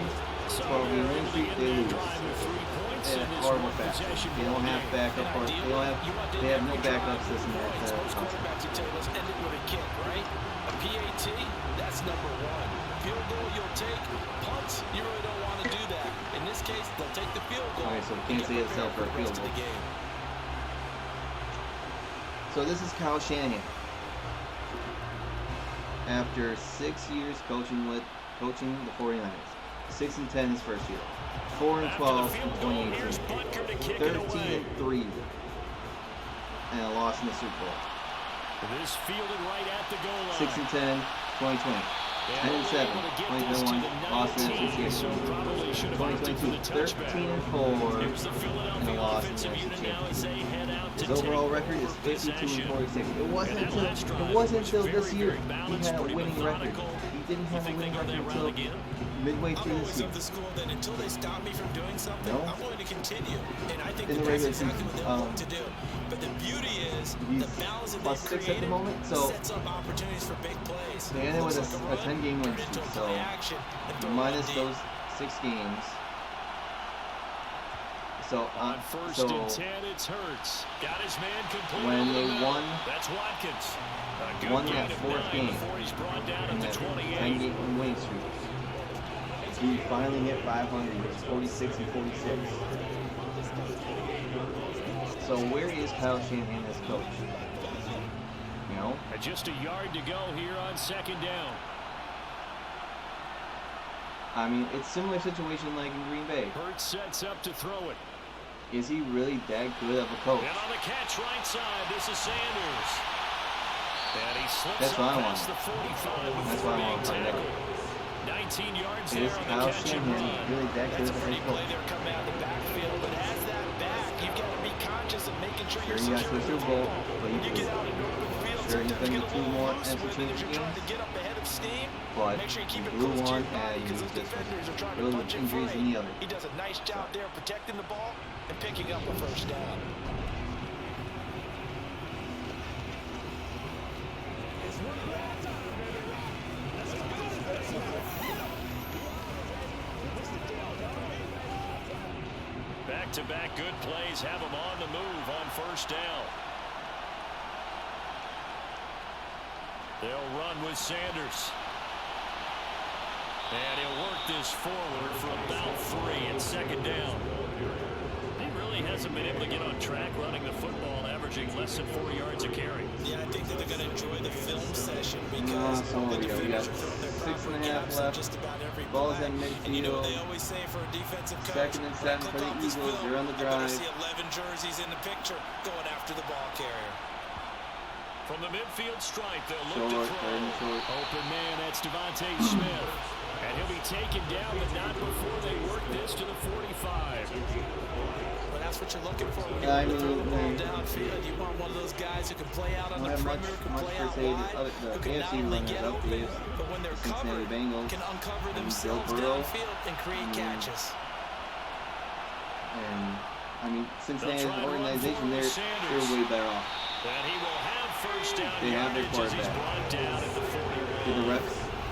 So 12-game they're winning streak, in they their lose. drive with 3 points They in have this horrible one backups. possession They don't ball have game. backup. Or they have no backup system at Quarterbacks who tell us end it with a kick, right? A PAT, that's number 1. Field goal you'll take. Punts, you really don't want to do that. In this case, they'll take the field goal. Okay, so and Kansas get City itself for a prepared field for the rest of goal. the game. So this is Kyle Shanahan. After 6 years coaching the 49ers, 6-10 his first year, 4-12 in 2018, 13-3, and a loss in the Super Bowl. This fielded right at the goal line. 6-10, 2020. 10-7, 2021, lost in the NFC So Champions. probably should have opted for 2022, the touchback. 13-4, Here's the and a Philadelphia loss in the offensive NFC unit now as Champions. they head out to His overall take record is over possession. 52-46. It And wasn't that until last drive this was year very he balanced, had a pretty winning record. methodical. He didn't have a You think winning they'll go record that route until again? midway I'm through always this year. of the school that until they stop me from doing something, No. I'm going to continue. And I think In that the that's regular exactly what season, they want to do. But the beauty is he's the balance that plus they've 6 at the created moment, so sets up opportunities for big plays. they ended with Looks a like 10-game win turn into streak. a So play action, and throw it minus deep. those 6 games. So On first so and 10, it's Hurts. Got his man complete. when over the they middle. won That's Watkins. A good won gain that of 4th 9 game before he's brought down in at that the 28. 10-game winning streak, he finally hit 500. It was 46 and 46. So where is Kyle Shanahan as coach? And just a yard to go here on second down. I mean, it's similar situation like in Green Bay. Hurts sets up to throw it. Is he really that good of a coach? And on the catch right side, this is Sanders. And he slips That's what I want. past the 45 That's before what I being want. tackled. 19 yards It there is on the Kyle catch and Shanahan. run. Really that good That's a of a pretty head play coach. there coming out of the backfield, but as that back, you've got to be conscious of making sure Sure, you're you guys securing go the Super Bowl, football. but You get out in the open field, sure, he's sometimes gonna you get get a 2 little more loose NFC when you're trying Champions to get up ahead of steam. but Make sure you keep he it blew close to one your body and because he those just defenders are trying to really punch it injuries free. in the other. He does a nice job there protecting the ball and picking up a first down. Back-to-back good plays have him on the move on first down. They'll run with Sanders. And he'll work this forward for about 3 and second down. He really hasn't been able to get on track running the football, averaging less than 4 yards a carry. Yeah, I think that they're going to enjoy the film session because So the we got defenders are throwing their proper 6.5 gaps in left. just about every Ball's play. in And you know what midfield. they always say for a defensive coach? 2nd and When I 7 click for the off this Eagles. film, They're on the I better drive. see 11 jerseys in the picture going after the ball carrier. From the midfield stripe, they'll Short, look to throw. 3rd and short. Open man, that's Devontae Smith. And he'll be taken down, but not before they work this to the 45. But that's what you're looking for when you I want to throw the ball mean, downfield. You want one of those guys who can play out on don't the have much perimeter, can per play se. out The wide, other- who the can not AFC only runners get up open, is but when they're Cincinnati covered, Bengals can uncover and themselves Joe Burrow. downfield and create catches. And I mean, Cincinnati's They'll try to run organization, forward they're with Sanders. way better off. And he will have first down They have their yardage as he's quarterback. brought down at the 40. Did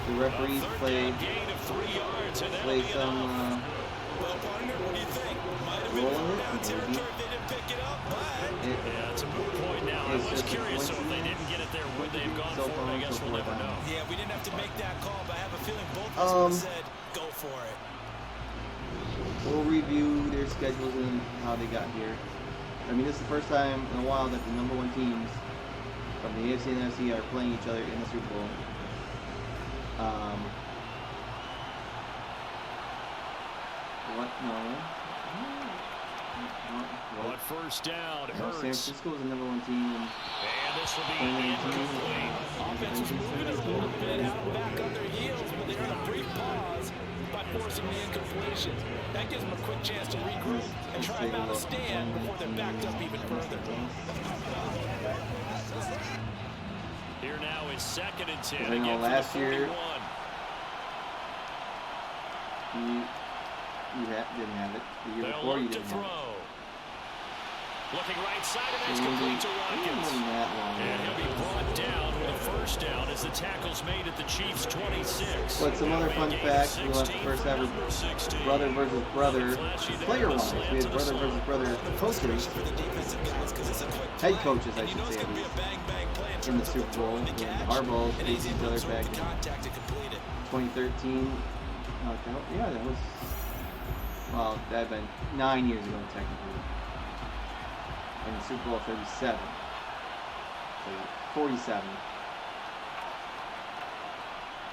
the referees play Gain of 3 yards, and that'll play be some enough. Well, partner, what do you think? Might have been rolling fourth it? down territory Maybe. if they didn't pick it up, but Yeah, it's a moot point now. I It's was just a curious, so if they coincidence. didn't get it there, would they have gone So for it? far, I guess so we'll never forth. know. yeah, we didn't have to make that call, but I have a feeling both of us would have said, go for it. We'll review their schedules and how they got here. I mean, this is the first time in a while that the number 1 teams from the AFC and NFC are playing each other in the Super Bowl. What? No. On first down, No, San Hurts. Francisco is the number 1 team. And this will be 2019. incomplete. Offense was moving a little bit, had them back on their heels, but they're in a brief pause by forcing the incompletion. That gives them a quick chance to regroup and try and mount a stand before they're backed up even further. Here now is 2nd and 10 I know again last for the year- 41. You didn't have it. The year They'll before you look to didn't have it. throw. Looking right side, and that's So complete to it Watkins. wasn't that long. And he'll be brought down with a first down as the tackle's made at the Chiefs' 26. But some other fun facts, we'll have the first ever brother versus brother player-wise. We had brother versus brother coaches, head coaches, I should say, at least, in the Super Bowl. When the Harbaugh faced each other back in 2013. Yeah, that was, well, that had been 9 years ago, technically. In the Super Bowl 37. So 47.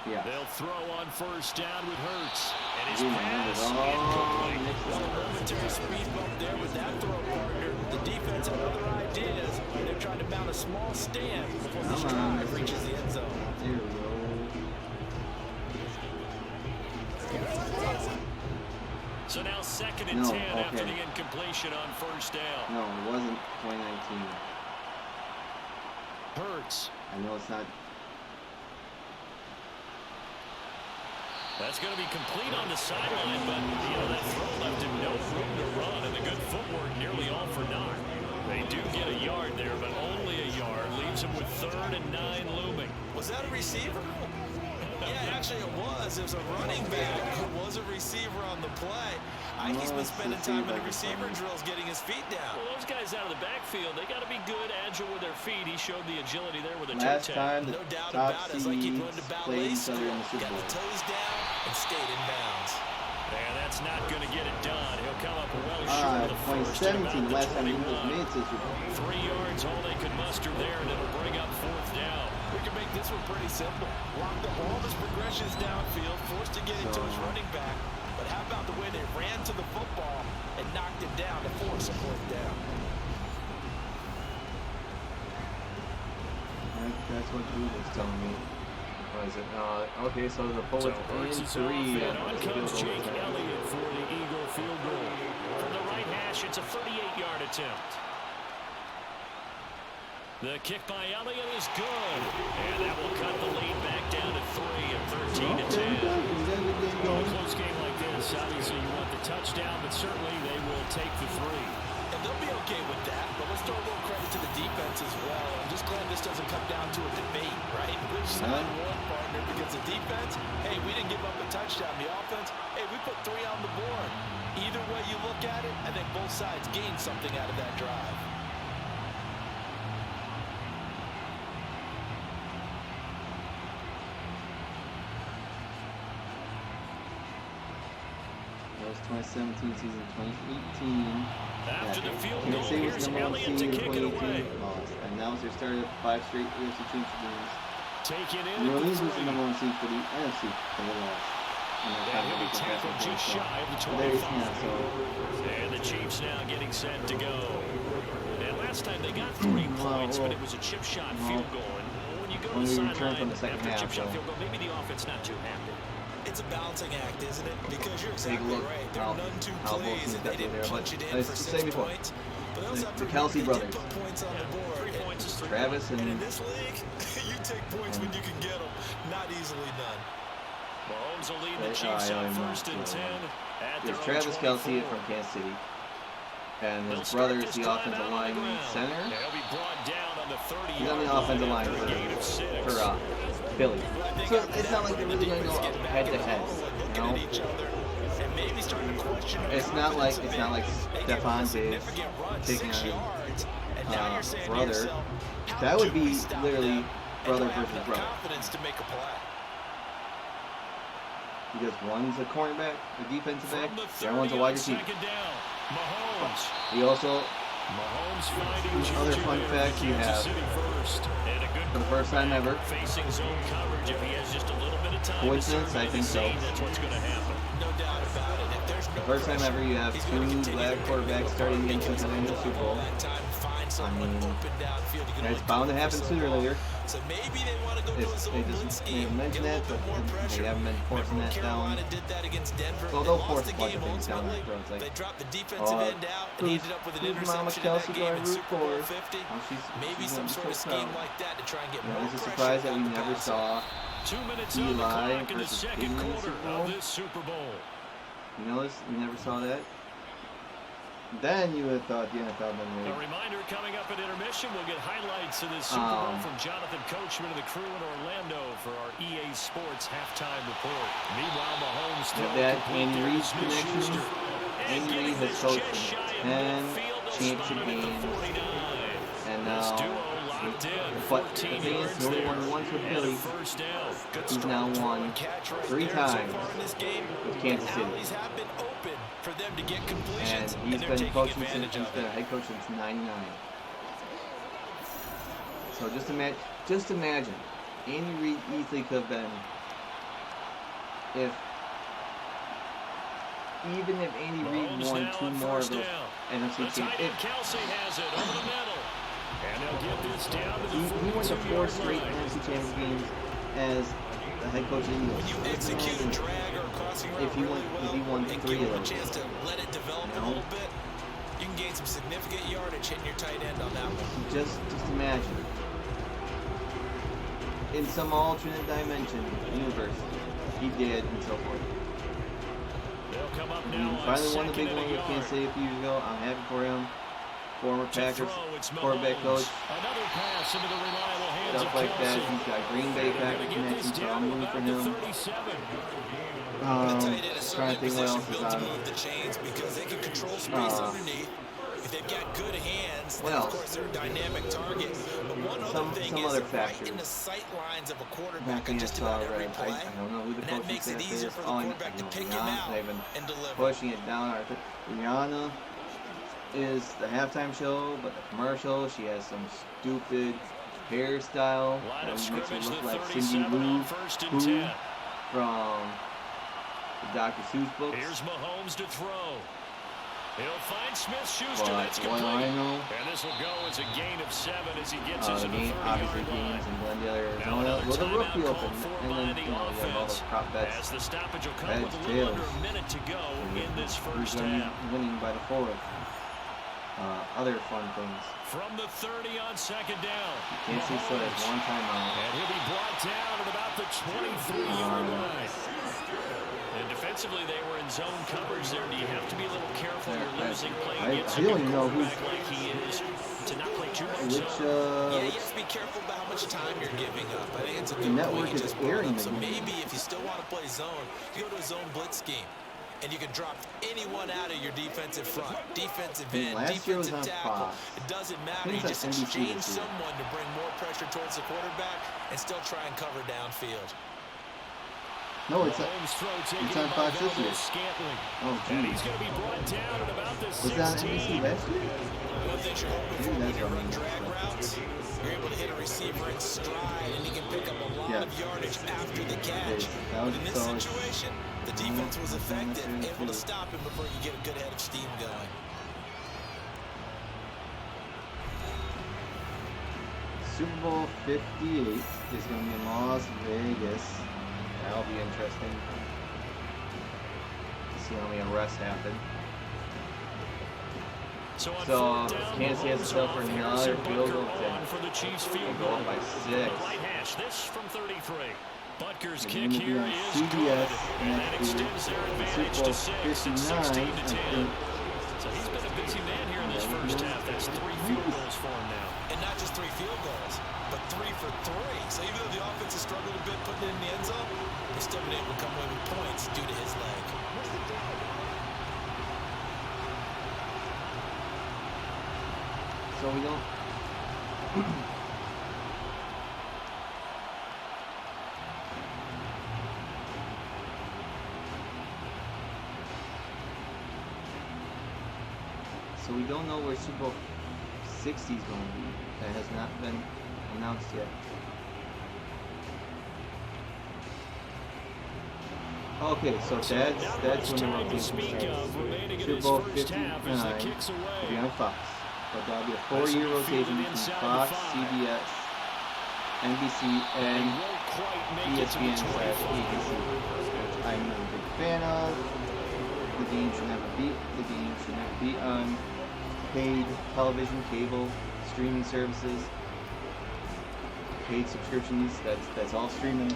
Yeah. They'll throw on first down with Hurts. And his Dude, man, pass it's all incomplete. mixed up. Momentary speed bump there with that throw partner. The defense had other ideas. They're trying to mount a small stand before this Come on, drive reaches the end zone. There we go. So now 2nd and No, 10 after okay. the incompletion on first down. No, it wasn't 2019. Hurts. I know it's not. That's going to be complete on the sideline, but that throw left him no room to run, and the good footwork nearly all for naught. They do get a yard there, but only a yard. Leaves him with 3rd and 9 looming. Was that a receiver? Yeah, actually it was. It was a running back who was a receiver on the play. He's been spending time in the receiver drills getting his feet down. Well, those guys out of the backfield, they got to be good, agile with their feet. He showed the agility there with a toe Last tag. time the No doubt top about it. It's like he seeds learned to played ballet each other in the school. Super Got the Bowl. toes down and stayed in bounds. And that's not going to get it done. He'll come up well short of the first. 2017, last time the the Eagles made it to the Super Bowl. 3 yards, all they could muster there, and it'll bring up 4th down. We can make this one pretty simple. Locked up all of his progressions downfield, forced to get into his running back. But how about the way they ran to the football and knocked him down to force a 4th down? That's what Google was telling me. What is it? Okay, so the Bullets in 3. On comes Jake Elliott for the Eagle field goal. From the right hash, it's a 38-yard attempt. The kick by Elliott is good. And that will cut the lead back down to 3 and 13 to 10. A close game like this, obviously you want the touchdown, but certainly they will take the 3. And they'll be okay with that, but let's throw a little credit to the defense as well. I'm just glad this doesn't come down to a debate, right? Which side won, partner? Because the defense, hey, we didn't give up a touchdown. The offense, hey, we put 3 on the board. Either way you look at it, I think both sides gained something out of that drive. That was 2017 season, 2018. After the field goal, Kansas City was here's number 1 Elliott seed to in kick it away. 2018. Lost. And now it's their start of 5 straight NFC Champions games. Taken in New at Orleans the was the 3. number 1 seed for the NFC, and they lost. And And he'll be tackled just shy of the 25. And the Chiefs now getting set to go. And last time they got 3 points, but it was a chip shot field goal. And when you go to the sideline after a chip shot field goal, maybe the offense not too happy. It's a balancing act, isn't it? Because you're exactly right. There are none two plays, and they didn't punch it in for 6 points. But they also have the to Kelsey really brothers. put points on the board. 3 points is 3 Travis And in this league, you take points when you can get them. Not easily done. Mahomes will lead the Chiefs out first and 10 at their There's own Travis 24. Kelsey from Kansas City. And his brother is the offensive line center. They'll be brought down on the 30. He's on the offensive line for Philly. So it's not like they're really going to go head to head. You know? It's not like Stephon Diggs taking on brother. That would be literally brother versus brother. Because one's a cornerback, a defensive back, the other one's a wide receiver. He also, other fun facts you have, for the first time ever, coincidence, I think so. The first time ever you have 2 black quarterbacks starting the NFC Super Bowl. I mean, it's bound to happen sooner or later. They just mention that, but they haven't been forcing that down. Well, they'll force a bunch of things down their throats. Like, who's Mama Kelsey do I root for? She's some sort of scheme like that to try and get more. It's a surprise that we never saw 2 minutes on the clock in the second quarter of this Super Bowl. You notice we never saw that? Then you would have thought the NFL had been A made. reminder coming up at intermission, we'll get highlights of this Super Bowl from Jonathan Coachman and the crew in Orlando for our EA Sports halftime report. Meanwhile, Mahomes still That Andy Reid's connection. Andy Reid has coached 10 championship games. And now, but the thing is, he only won once with Philly. He's now won 3 times with Kansas City. And he's been coaching since he's been a head coach since '99. So just imagine, Andy Reid easily could have been, even if Andy Reid won 2 more of those NFC Championships. Kelsey has it over the middle. And they'll get this down to the He went to 4 straight NFC Champions games as the head coach of the Eagles. If he won 3 of those, chance to let it develop a little bit, you can gain some significant yardage hitting your tight end on that one. Just imagine, in some alternate dimension, universe, he did and so forth. They'll come up He now finally won the big one with Kansas City a few years ago. I'm happy for him. Former Packers quarterback coach, stuff like that. He's got Green Bay Packers connection, so I'm rooting for him. Trying to think what else is on. They've got good hands. What else? Of course, they're a dynamic target. But one other thing some is other factors. in the sight lines of a quarterback Nothing on I just saw about every right. play. I don't know who the And coaching that makes it staff easier is. for the All I quarterback to know, pick him Rihanna, out they've been and deliver. pushing it down. Rihanna is the halftime show, but the commercial, she has some stupid hairstyle that makes her look like Cindy Lou from the Dr. Seuss books. Here's Mahomes to throw. He'll find Smith-Schuster. But That's what complete. I know, And this will go as a gain of 7 as he gets the into the game, obviously 30-yard line. games in Glendale, Now Arizona, another with a rookie timeout open, called for and by then the you have all offense. those prop bets. As the stoppage will come Heads, with a little under tails. a minute to go in this first Who's gonna half. be winning by the 4th? Other fun things. From the 30 on second down. Can't see so there's one timeout. And he'll be brought down at about the 23-yard line. And defensively, they were in zone coverage there. Do you have to be a little careful? You're losing playing against a don't even know quarterback like he is to not play too much zone. Yeah, you have to be careful about how much time you're giving up. I think it's a good network point you is just brought airing up. So the game. maybe if you still want to play zone, you go to a zone blitz scheme. And you can drop anyone out of your defensive front, defensive end, last year was defensive on tackle. Fox. It doesn't matter. You Things just like NBC exchange this year. someone to bring more pressure towards the quarterback and still try and cover downfield. No, it's on Fox this year. Oh, And geez. he's going to be brought down at about the Was that on 16. NBC last year? One thing you're hoping for when you run drag routes, you're able to hit a receiver in stride, and he can pick up a lot of yardage after the catch. But in this situation, the defense was effective, able to stop him before you get a good head of steam going. Super Bowl 58 is going to be in Las Vegas. That'll be interesting. See how many arrests happen. So Kansas City has to settle for another field goal for the Chiefs field Go goal up by 6. Right hash, this from 33. Butker's The kick game will be here on is CBS good, and that next extends their week. advantage Super to Bowl 6 and 59, 16 to I 10. think. So he's been a busy man here in this first half. That's 3 field goals for him now. And not just 3 field goals, but 3 for 3. So even though the offense has struggled a bit putting it in the end zone, they've still been able to come away with points due to his leg. So we don't. So we don't know where Super Bowl 60 is going to be. That has not been announced yet. Okay, so that's when the rotation starts. Super Bowl 59 will be on Fox. But that'll be a 4-year rotation between Fox, CBS, NBC, and ESPN/ABC, which I'm not a big fan of. The game should never be on paid television, cable, streaming services, paid subscriptions. That's all streaming. You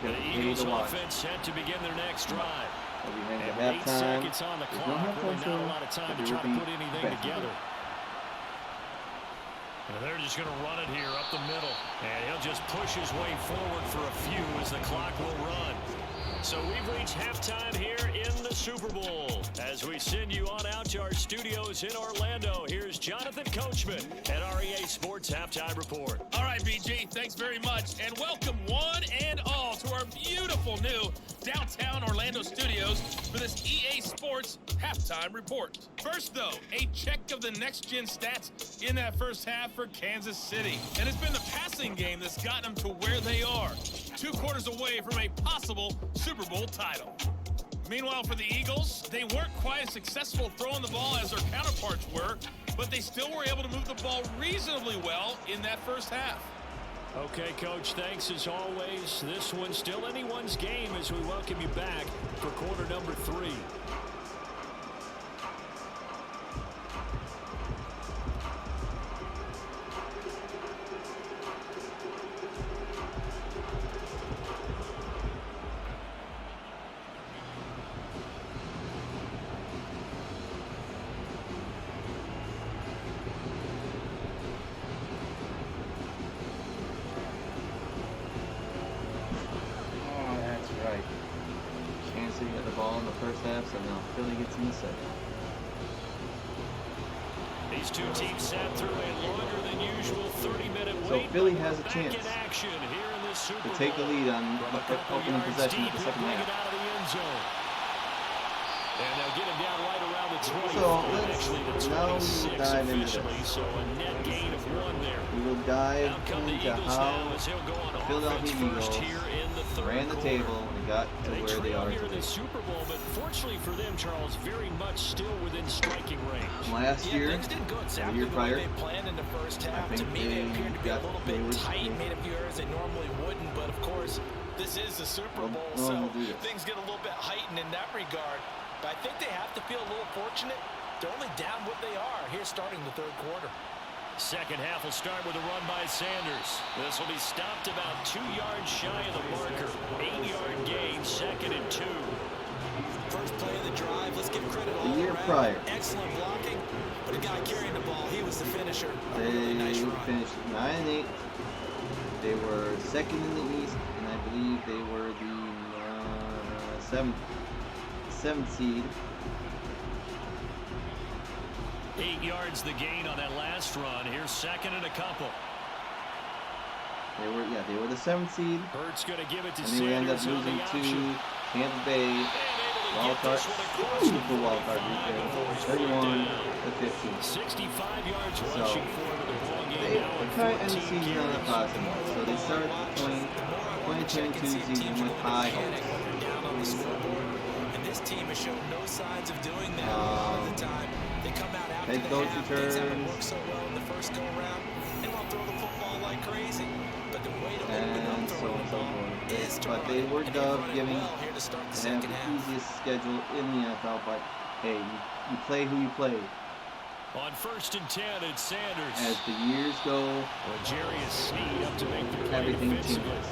The have to pay Eagles to watch. offense set to begin their next drive. We'll be heading to And 8 halftime. seconds on the There's clock. no halftime Really show, not a lot of time but to there try will to be put anything basketball. together. And they're just going to run it here up the middle. And he'll just push his way forward for a few as the clock will run. So we've reached halftime here in the Super Bowl. As we send you on out to our studios in Orlando, here's Jonathan Coachman at REA Sports Halftime Report. All right, BG, thanks very much. And welcome one and all to our beautiful new downtown Orlando studios for this EA Sports Halftime Report. First, though, a check of the next-gen stats in that first half for Kansas City. And it's been the passing game that's gotten them to where they are, 2 quarters away from a possible Super Bowl title. Meanwhile, for the Eagles, they weren't quite as successful throwing the ball as their counterparts were, but they still were able to move the ball reasonably well in that first half. Okay, Coach, thanks as always. This one's still anyone's game as we welcome you back for quarter number 3. Got the ball in the first half, so now Philly gets in the second. These two teams sat through a longer than usual 30-minute wait. So Philly has a Back chance in action here in this Super to take the lead on the opening possession of the second half. And they'll get him down right around the 20. So Actually, the now we 26 will dive into officially. this. So a net gain of 1 there. We will dive Out come the into Eagles how now as he'll go on the Philadelphia offense first Eagles here in the third ran the quarter. table and got to They where they trail are here in today. the Super Bowl, but fortunately for them, Charles, very much still within striking range. Last year, things didn't go the exactly year the prior, way they planned in the first half. I To think me, they appeared to be a got- little they bit were- tight, made a few errors they normally wouldn't. But of course, this is the Super Bowl, no one so will do this. things get a little bit heightened in that regard. But I think they have to feel a little fortunate. They're only down what they are here starting the third quarter. Second half will start with a run by Sanders. This will be stopped about 2 yards shy of the marker. 8-yard gain, 2nd and 2. First play of the drive, let's give credit all The year around. prior, Excellent blocking, but a guy carrying the ball, he was the finisher. A they really nice run. finished 9-8. They were second in the East, and I believe they were the seventh seed. 8 yards the gain on that last run. Here's 2nd and a couple. They were the 7th seed, Hurts going to give it to and they would end up Sanders on losing the to option. Tampa Bay. And able to Wild get card, this one across the beautiful wild card before he's weekend, brought 31 down. to 15. 65 yards So, rushing for him in the ball game They now with kind of end the 14 season on a carries. positive note. So they started the 2022 season with high hopes. When they're down on the scoreboard, and this team has shown no signs of doing that a lot of the time. They come out after Head the coach half, things haven't returns. worked so well in the first go-around. They want to throw the football like crazy, but the way to open up And so throwing on and the so ball forth. is to But run they it, were and they dubbed run it giving well here to start the they have second the half. easiest schedule in the NFL, but hey, you play who you play. On 1st and 10, it's Sanders. As the years go, Well, Jerry is Sneed up to make the play everything defensively. changes.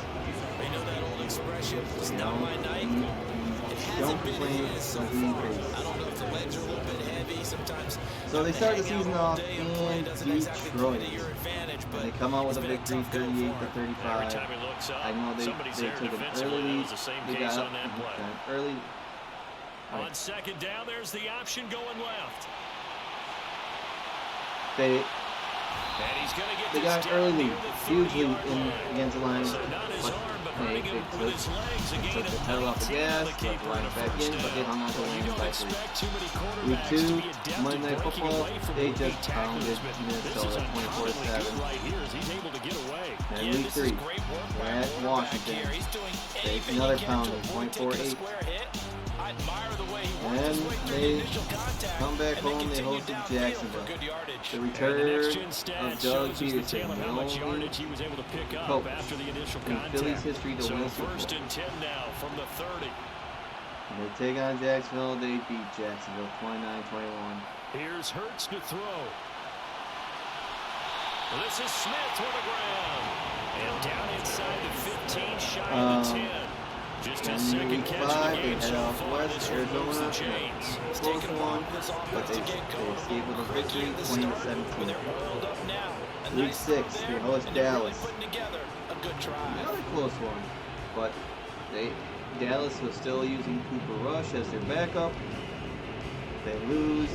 They know that old expression, it's You not know, my night. you It don't hasn't been play his so who you far. face. I don't know if the legs are a little bit heavy. Sometimes So they start the season all off day in and play doesn't exactly play Detroit. to your advantage, And but they come out with a it's been victory, tough go for 38 him. to Every 35. time he looks up, I know they somebody's took there an defensively. early That lead. was the same They case got on that play. an early. On 2nd down, there's the option going left. They And he's going to get They this got down early near lead, the hugely 30-yard in line. against the line, So not his but arm, but they hurting him with his legs. A gain took of the pedal off the 19 on gas, the let the keeper line and a back first in, but they down. hung on to Well, you win don't by 3. expect too many Week quarterbacks to 2, be adept Monday at Night breaking Football, away from they rookie just pounded tackles, but this is Minnesota uncommonly good 24-7. right here as he's able to get away. And Yeah, week this 3, is great work by we're a at quarterback Washington. here. He's doing Take anything another he can to pounding, avoid taking a 24-8. square hit. I admire the way he worked And his way through the they initial contact, come back and then home, they continued hosted downfield Jacksonville. for good yardage. The And the return next-gen stat of Doug shows us the Peterson, tail of the how much only yardage he was able to pick up coach after the initial in contact. Philly's history to So win a Super 1st Bowl. and 10 now from the 30. When they take on Jacksonville, they beat Jacksonville 29-21. Here's Hurts to throw. This is Smith for the ground. And down inside the 15, shy of the 10. Just his And second week catch of the 5, game they so head out far. west, This removes the Arizona, chains. close one, but they escape with a victory, 20-17. Oiled up now. A Week nice throw 6, there, they host and they're really Dallas. putting together a good drive. Another close one, but Dallas was still using Cooper Rush as their backup. They lose.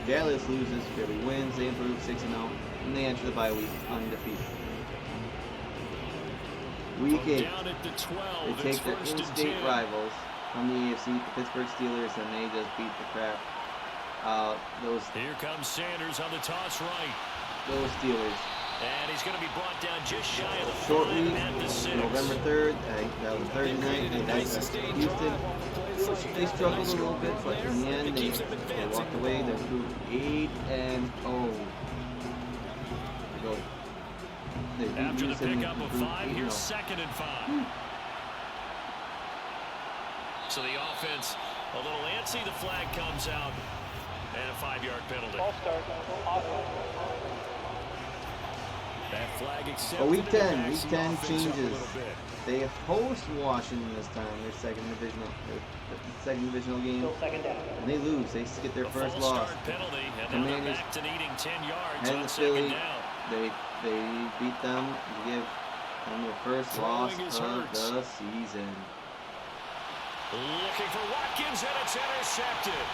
Dallas loses, Philly wins. They improve 6-0, and they enter the bye week undefeated. Week 8, Down at the 12. they take their It's 1st and in-state 10. rivals from the AFC, the Pittsburgh Steelers, and they just beat the crap out those Here comes Sanders on the toss right. Steelers. And he's going to be brought down just shy of the Short 5 week, at the 6. November 3rd, that was Thursday night, they had Houston. They struggled a little bit, but in the end, they walked away. They improved 8-0. They beat After the Houston, pickup of improved 5, here's 8-0. 2nd and 5. So the offense a little antsy. The flag comes out. And a 5-yard penalty. That flag accepted. But week 10 backs the offense up a changes. little bit. They host Washington this time, their second divisional game. And they lose. They get their A first false loss. start penalty, and now they're Commanders back to needing 10 yards head on to 2nd Philly. down. They beat them to give them their first loss Throwing is of Hurts. the season. Looking for Watkins, and it's intercepted.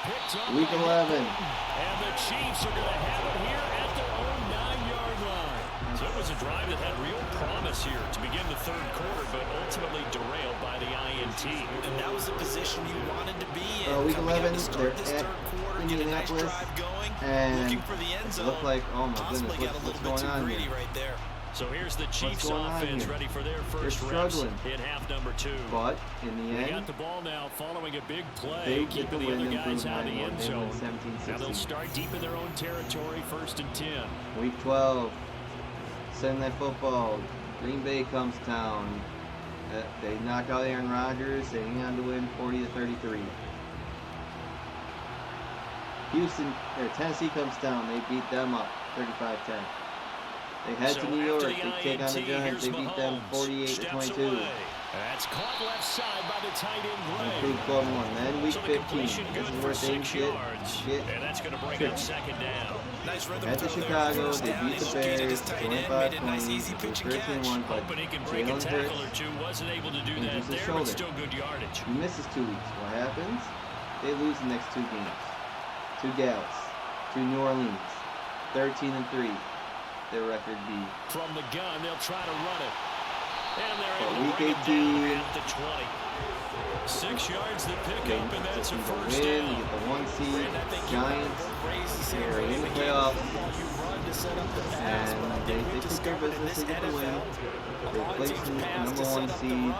Picked up Week by 11. And the Chiefs are going to have it here at their own 9-yard line. So it was a drive that had real promise here to begin the third quarter, but ultimately derailed by the INT. team. And that was the position you wanted to be in. Week 11, they're this at third quarter, get a nice Indianapolis, drive going, and looking for the end it zone. looked like, oh my Possibly goodness, got a what's little bit going on too greedy here? right there. So here's the Chiefs going on offense here? ready for their They're first reps struggling. in half number 2. But in the They end, got the ball now following a big play, they get the keeping the win other and guys prove out of the 9-1. end They win zone. Now they'll 17-16. start deep in their own territory, 1st and 10. Week 12, Sunday Night Football. Green Bay comes to town. They knock out Aaron Rodgers. They hang on to win 40-33. Tennessee comes down. They beat them up 35-10. They head to New York. They take on the Giants. They beat them 48-22. That's caught left side by the tight end Improved Gray. 12-1. Then week So the 15. completion This good is for where things 6 get yards. And that's going to bring up 2nd down. Nice rhythm Head to throw there. Chicago. First They down, beat the located Bears his tight end, made a nice 25-20. easy pitch and 13-1, but Hoping he can break a Jalen tackle or Hurts two. Wasn't able to do injures that his there, but shoulder. still good yardage. He misses 2 weeks. What happens? They lose the next 2 games. To Dallas. To New Orleans. 13-3. Their record be. From the gun, they'll try to run it. And they're But able to week bring it down 18, at the 20. 6 yards to pick they up, and that's a win. first They down. get the 1 seed. And I think Giants. They're in the playoffs. And they took care of business. They get the win. They place the number 1 seed.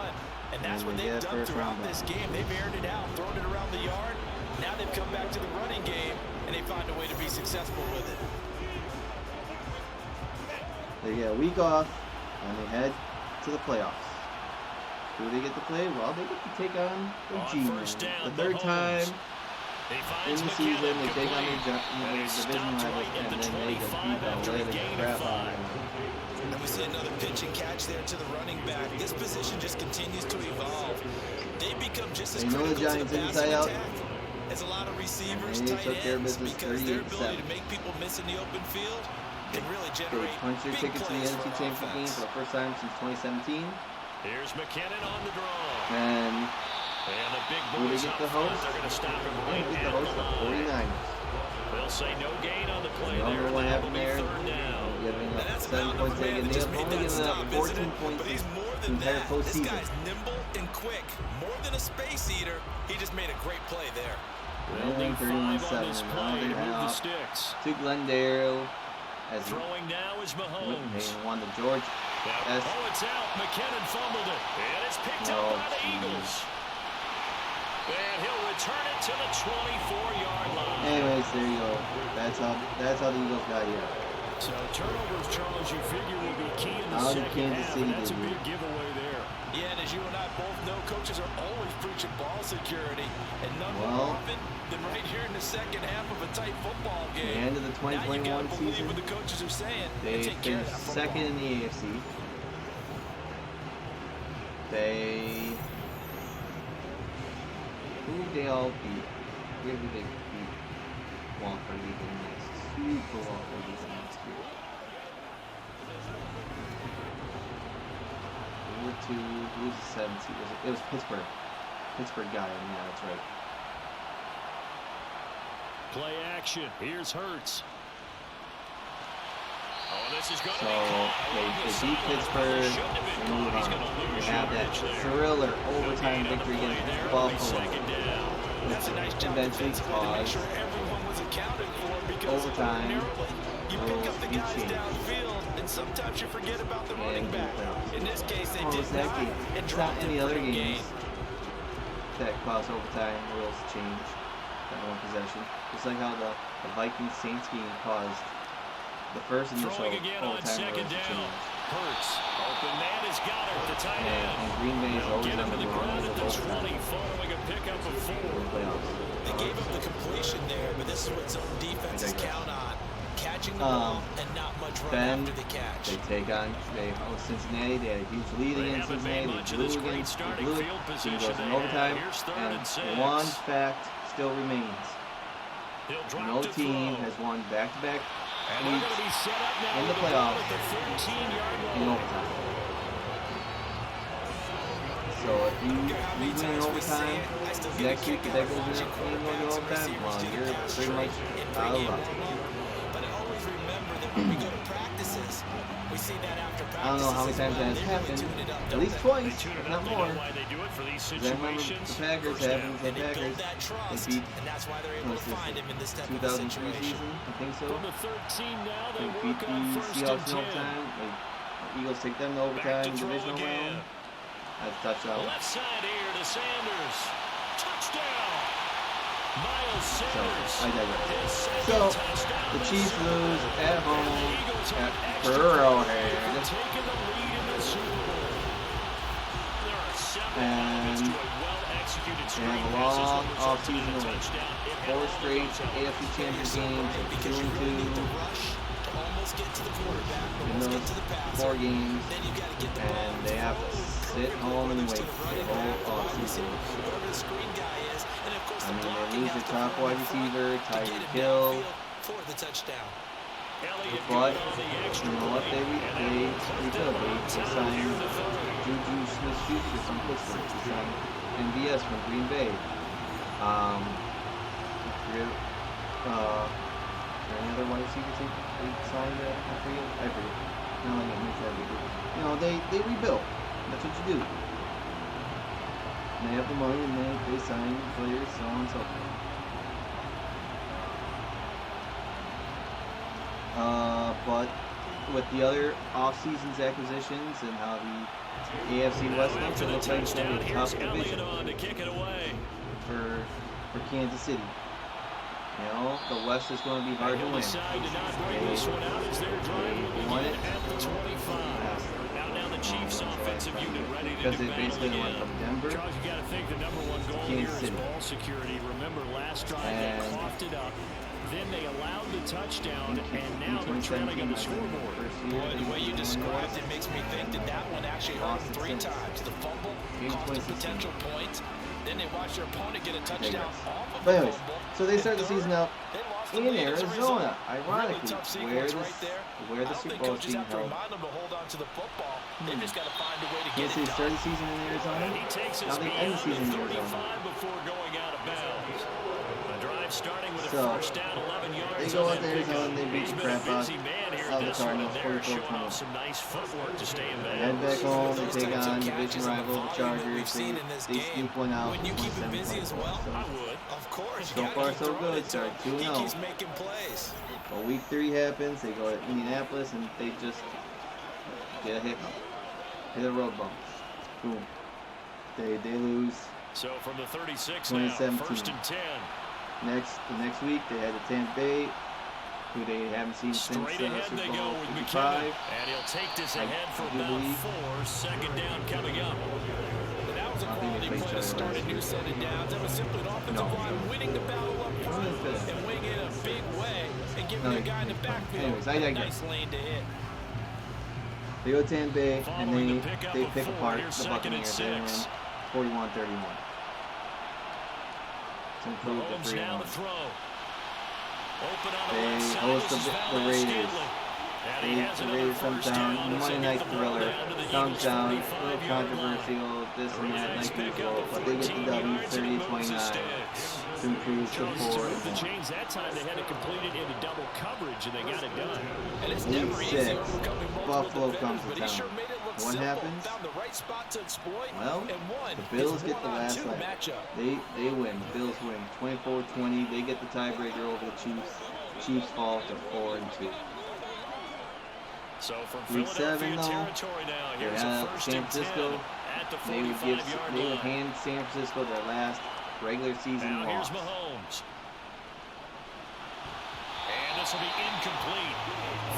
And that's what they they've get done first throughout round this bye. game. They've aired it out, thrown it around the yard. Now they've come back to the running game, and they find a way to be successful with it. They get a week off, and they head to the playoffs. Who do they get to play? Well, they get to take on the On G-Men. first down, The third time He in finds the season, they McKinnon take on complete. their And he division stopped rivals, right at and the then they just 25 beat after the a living gain of crap out 5. of them. And we see another pitch and catch there to the running back. This position just continues to evolve. They become just as They know the critical to Giants the inside passing out. attack as a lot of receivers, And they tight took care of ends, business because their 38-7. ability to make people miss in the open field can really They generate punched their big ticket to the plays NFC for an Championship game offense. for the first time since 2017. Here's McKinnon on the draw. And And the big who they boys get up the front, host? they're going to stop him they right get the at host the of line. 49ers. They'll say no gain on the play Remember there. what That'll happened be there? 3rd down. Giving And up that's a 7 mountain points. of a man They that just made only that giving up stop, 14 isn't it? points But he's more the than entire that. This postseason. guy's nimble and quick. More than a space eater, he just made a great play there. They'll need 5 on 31-7, this and play now to they move the have sticks. to Glendale as he Throwing now is Mahomes. won the George. Oh, it's out. McKinnon fumbled it. And it's picked Oh, up by the geez. Eagles. And he'll return it to the 24-yard line. Anyways, there you go. That's how the Eagles got here. So turnovers, Charles, you figure will be key in the How did second Kansas half, City and that's a do? big giveaway there. Yeah, and as you and I both know, coaches are always preaching ball security. And none Well, more often than right here in the second half of a tight football At the game. end of the Now you 2021 gotta believe season, what the coaches are saying they and take care of finished that second football. in the AFC. They who did they all beat? Where did they beat? Walker League next. Super Walker League next year. Who was the 7th seed? It was Pittsburgh. Pittsburgh got him. Yeah, that's right. Play action. Here's Hurts. Oh, this is going to So be caught they along the beat sideline. Pittsburgh. Shouldn't have been They move caught. He's on. going to They lose have that yardage there. thriller No overtime gain on the victory play against there. It'll be Buffalo. 2nd down. That's a nice job Eventually defensively to make caused sure everyone was accounted for, because overtime ordinarily you pick up the rules guys change. downfield and sometimes you forget about the And running back. playoffs. In this case, they Oh, did it's that not game. and It's dropped not it any for other a games gain. that cause overtime rules change. That one possession. Just like how the Vikings Saints game caused the first initial Throwing again on overtime 2nd rules to down. change. Hurts. Open man has got it. The tight end. And Green Bay is They'll always get him on to the the run ground in at the the overtime 20 following a pickup of 4. in the playoffs. They gave up the completion there, but this is what zone defenses digress. count on. Catching the ball and not much run Then after the catch. they take on Cincinnati. They had a huge lead They against haven't made Cincinnati. much They of this blew great against starting blew it. field It position goes they in had. overtime. Here's 3rd And and 6. one fact still remains. He'll drop No to team throw. has won back-to-back And they're going to be set up now in the with ball playoffs at the 13-yard in line. overtime. So if you win in overtime, next week if that goes in overtime, well, you're pretty much out of luck. But I always remember that when we go to practices, this. We see that after practice. I don't know how many times that has happened. At least twice, if not more. Why they do it for these I remember the situations. Packers having the Packers. They beat, and that's why they're able to find him in this type of 2003 situation. season, I think so. From the 13 now, they They beat work on the first Seahawks and in 10. overtime. The Eagles take them to overtime in the divisional round. That's a touchdown. Left side here to Sanders. Touchdown. Miles Sanders. I digress. His second So, touchdown the this Chiefs season. lose at home And the Eagles at have Burrowhead. taken the lead in the Super Bowl. There are several And elements to a well-executed They screen have a pass. This long one resulted in offseason a win. touchdown. It had 4 all straight those elements. AFC Champions games, Because you really need the 2-2. rush to almost get to the quarterback, In almost get those to the passer. 4 games, Then you got to get the ball. and they have to sit home and wait the whole offseason. Whoever the screen guy is, and of course I mean, the they blocking lose has their to top follow wide the front receiver, to get Tyreek him Hill. downfield for the touchdown. Elliott But, going on the extra you know what, they point, and that rebuilt. will They signed Juju Smith-Schuster from Pittsburgh. They signed MVS from Green Bay. I forget, any other wide receivers they signed that? I forget. No, I didn't make that big. You know, they rebuilt. That's what you do. They have the money and they sign players, so on and so forth. But with the other off-season's acquisitions and how the AFC West looks, it looks like it's going to be a tough division to kick it away. for Kansas City. You know, the West is going to be hard to win. Decide to not bring this one out as their drive will won begin it. at the 25. Now the Chiefs offensive unit ready to Because do they battle basically went again. from Denver Charles, you got to think the number one goal Kansas here is City. ball security. Remember last drive And they coughed it up. Then they allowed the touchdown, and now they're 2017, trailing on the I think, scoreboard. first year Boy, the way you they won described the it makes me think that that one actually hurt Austin 3 Sims. times. The fumble Game cost them 2016. potential points. Then they watch their opponent get a touchdown off of But the anyways, fumble. so they start the And season out they lost the in lead as a result. Arizona, ironically, Really tough where sequence the right there. where the I don't Super think Bowl is coaches being have to held. remind them to hold on to the football. They've just got to find a way to get Kansas City it started done. the season in Arizona. And he takes Now his they end the season in 35 Arizona. before going out of bounds. A drive starting with a So, first down, 11 yards. they go on out that to Arizona pickup. and they beat He's the been a crap out busy man here of in the this one, and Cardinals, they're 44-20. showing off some nice footwork to stay in Head bounds. back home, they Those take types of on catches division and the rival, the volume that Chargers. we've seen in this They game, scoop one out. Wouldn't you keep him 27 busy as well? points. I would. Of course. So you gotta far, keep so throwing good. it to Start him. 2-0. He keeps making plays. But week 3 happens, they go to Indianapolis and they just get a hiccup. Hit a road bump. Boom. They lose. So from the 36 now, 2017. first and 10. The next week they had the Tampa Bay, who they haven't seen since Straight ahead Super they Bowl go with 55. McKinnon. And he'll take this I ahead for do about believe. 4. Second down coming up. But that was a I think quality they played play to each other start a last new year. set of downs. That was simply an offensive No. line winning the battle up front It's and winning it in a big way and giving No, the guy in the backfield anyways, I a digress. nice lane to hit. They go to Tampa Bay and Following the they pickup pick of 4, apart here's the second and Buccaneers. They win 6. 41-31. To improve Mahomes the 3-1. now to throw. Open on the They left side. host This is the Valdez Raiders. Scantling. And he has The another Raiders comes first down. down. This Monday will night get the ball thriller. down to the Comes Eagles' down. A 45-yard little controversial. This and that, Relax like back usual. up to But they get the 14 W yards and he moves the 30-29 sticks. to improve to Jones to 4 move the and 1. chains that time. They had to complete it into double coverage, and they got it done. And it's Week never easy 6, overcoming multiple Buffalo defenders, comes to but he town. sure made it look What simple. happens? Found the right spot to exploit Well, and won the Bills his get the last 1-on-2 laugh. matchup. They win. The Bills win 24-20. They get the tiebreaker over the Chiefs. Chiefs fall to 4-2. So from Week Philadelphia 7, though, territory now, they here's a have first San and 10 Francisco. at the They would 45-yard they would line. hand San Francisco their last regular season Now here's loss. Mahomes. And this will be incomplete.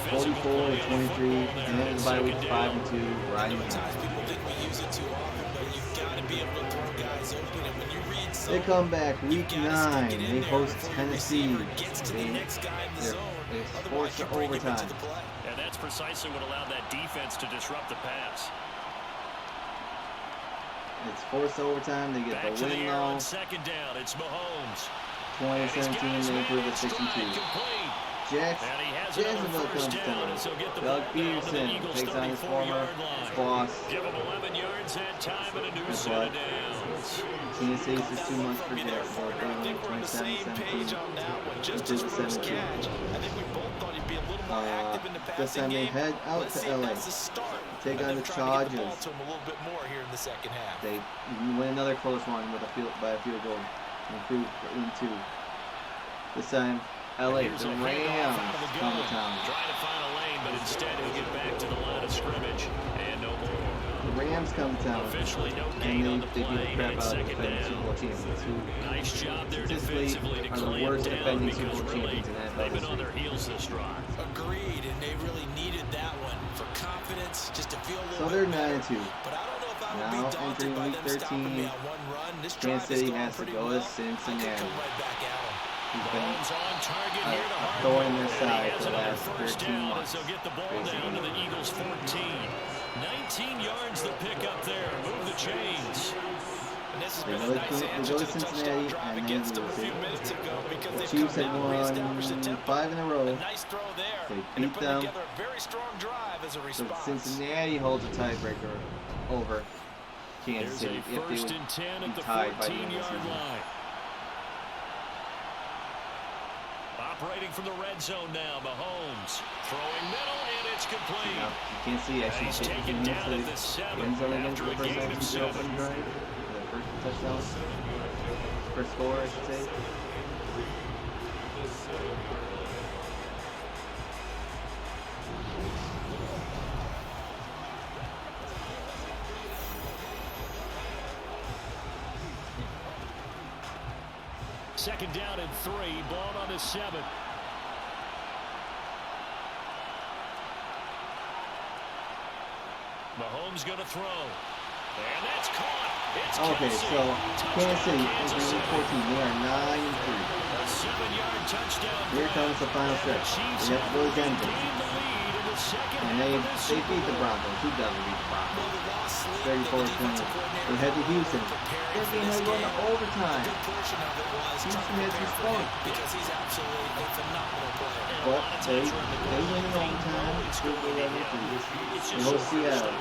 Physical 44 play to on the 23, football there and then on the bye week second 5 down. and 2, I riding know at high. times people think we use it too often, but you've got to be able to throw guys open. And when you read They zone, come back you week gotta 9. stick it in They there host before your Tennessee. receiver gets to the next guy in the They're zone. forced Otherwise, to you bring him into overtime. the play. And that's precisely what allowed that defense to disrupt the pass. It's forced to overtime. They get Back the to the win air though. on second down. It's Mahomes. And he's got 2017, his they man improve in to stride, 62. complete. Jets, And he has another Jacksonville first comes down down. as he'll get the Doug ball down to the Peterson Eagles' takes on his former 34-yard line. boss. Give him 11 yards that time and a new Good set luck. of downs. Kansas City's just too much for Derek. I think we're on the same page on that one. Just his first catch. I think we both thought he'd be a little more active in the passing game. Head out to LA. Take on the Chargers. A little bit more here in the second half. They win another close one with by a field goal. Improve into this time. LA, the Rams come to town. Trying to find a lane, but instead he'll get back to the line of scrimmage and no more. The Rams come to town. Officially no gain on the play. They beat the crap out of the defending Super Bowl champions, who nice job there defensively to are the worst defending Super Bowl champions in NFL they've been on their heels this drive. Agreed, and they really needed that one for confidence, just to feel a little. So they're 9-2. But I don't know if I would Now be daunted by entering them week stopping me 13, on one run. This Kansas drive is City going has to pretty go well. to Cincinnati. I could come right back at them. He's been Mahomes on target here to Harden. thorn in their And he side has for the another last first 13 down months. as they'll get the ball down to the Eagles 14. 19 yards the pickup there. Move the chains. And this has They been go a nice to answer to the Cincinnati touchdown drive and against then them a lose few it. minutes ago because The they've Chiefs come had down and reestablished the won tempo. 5 in a row. A nice throw there. They And beat put them. together a very strong drive as a So response. Cincinnati holds a tiebreaker over Kansas City There's a if they first would and 10 be at the tied by the end of the 14-yard season. line. Operating from the red zone now, Mahomes throwing middle, and it's complete. Now, you can't see actually He's taking taken into down at the the 7 end zone again after for a the first gain time of since the 7. opening drive. For the first touchdown. First score, I should say. Second down and 3, ball on the 7. Mahomes going to throw. And that's caught. It's Okay, Kelsey. so Kansas City is Touchdown, in 14. They are 9-3. A 7-yard touchdown. Here comes the final stretch. They have to go to Denver. Gain the lead in the second And half of this they Super beat the Bowl. Broncos. Who doesn't beat the Broncos? 34-20. They head to Houston. Their game had to go into overtime. Houston had some fun. Because he's absolutely a phenomenal player. But they win in overtime. Still go 11-3. They host Seattle.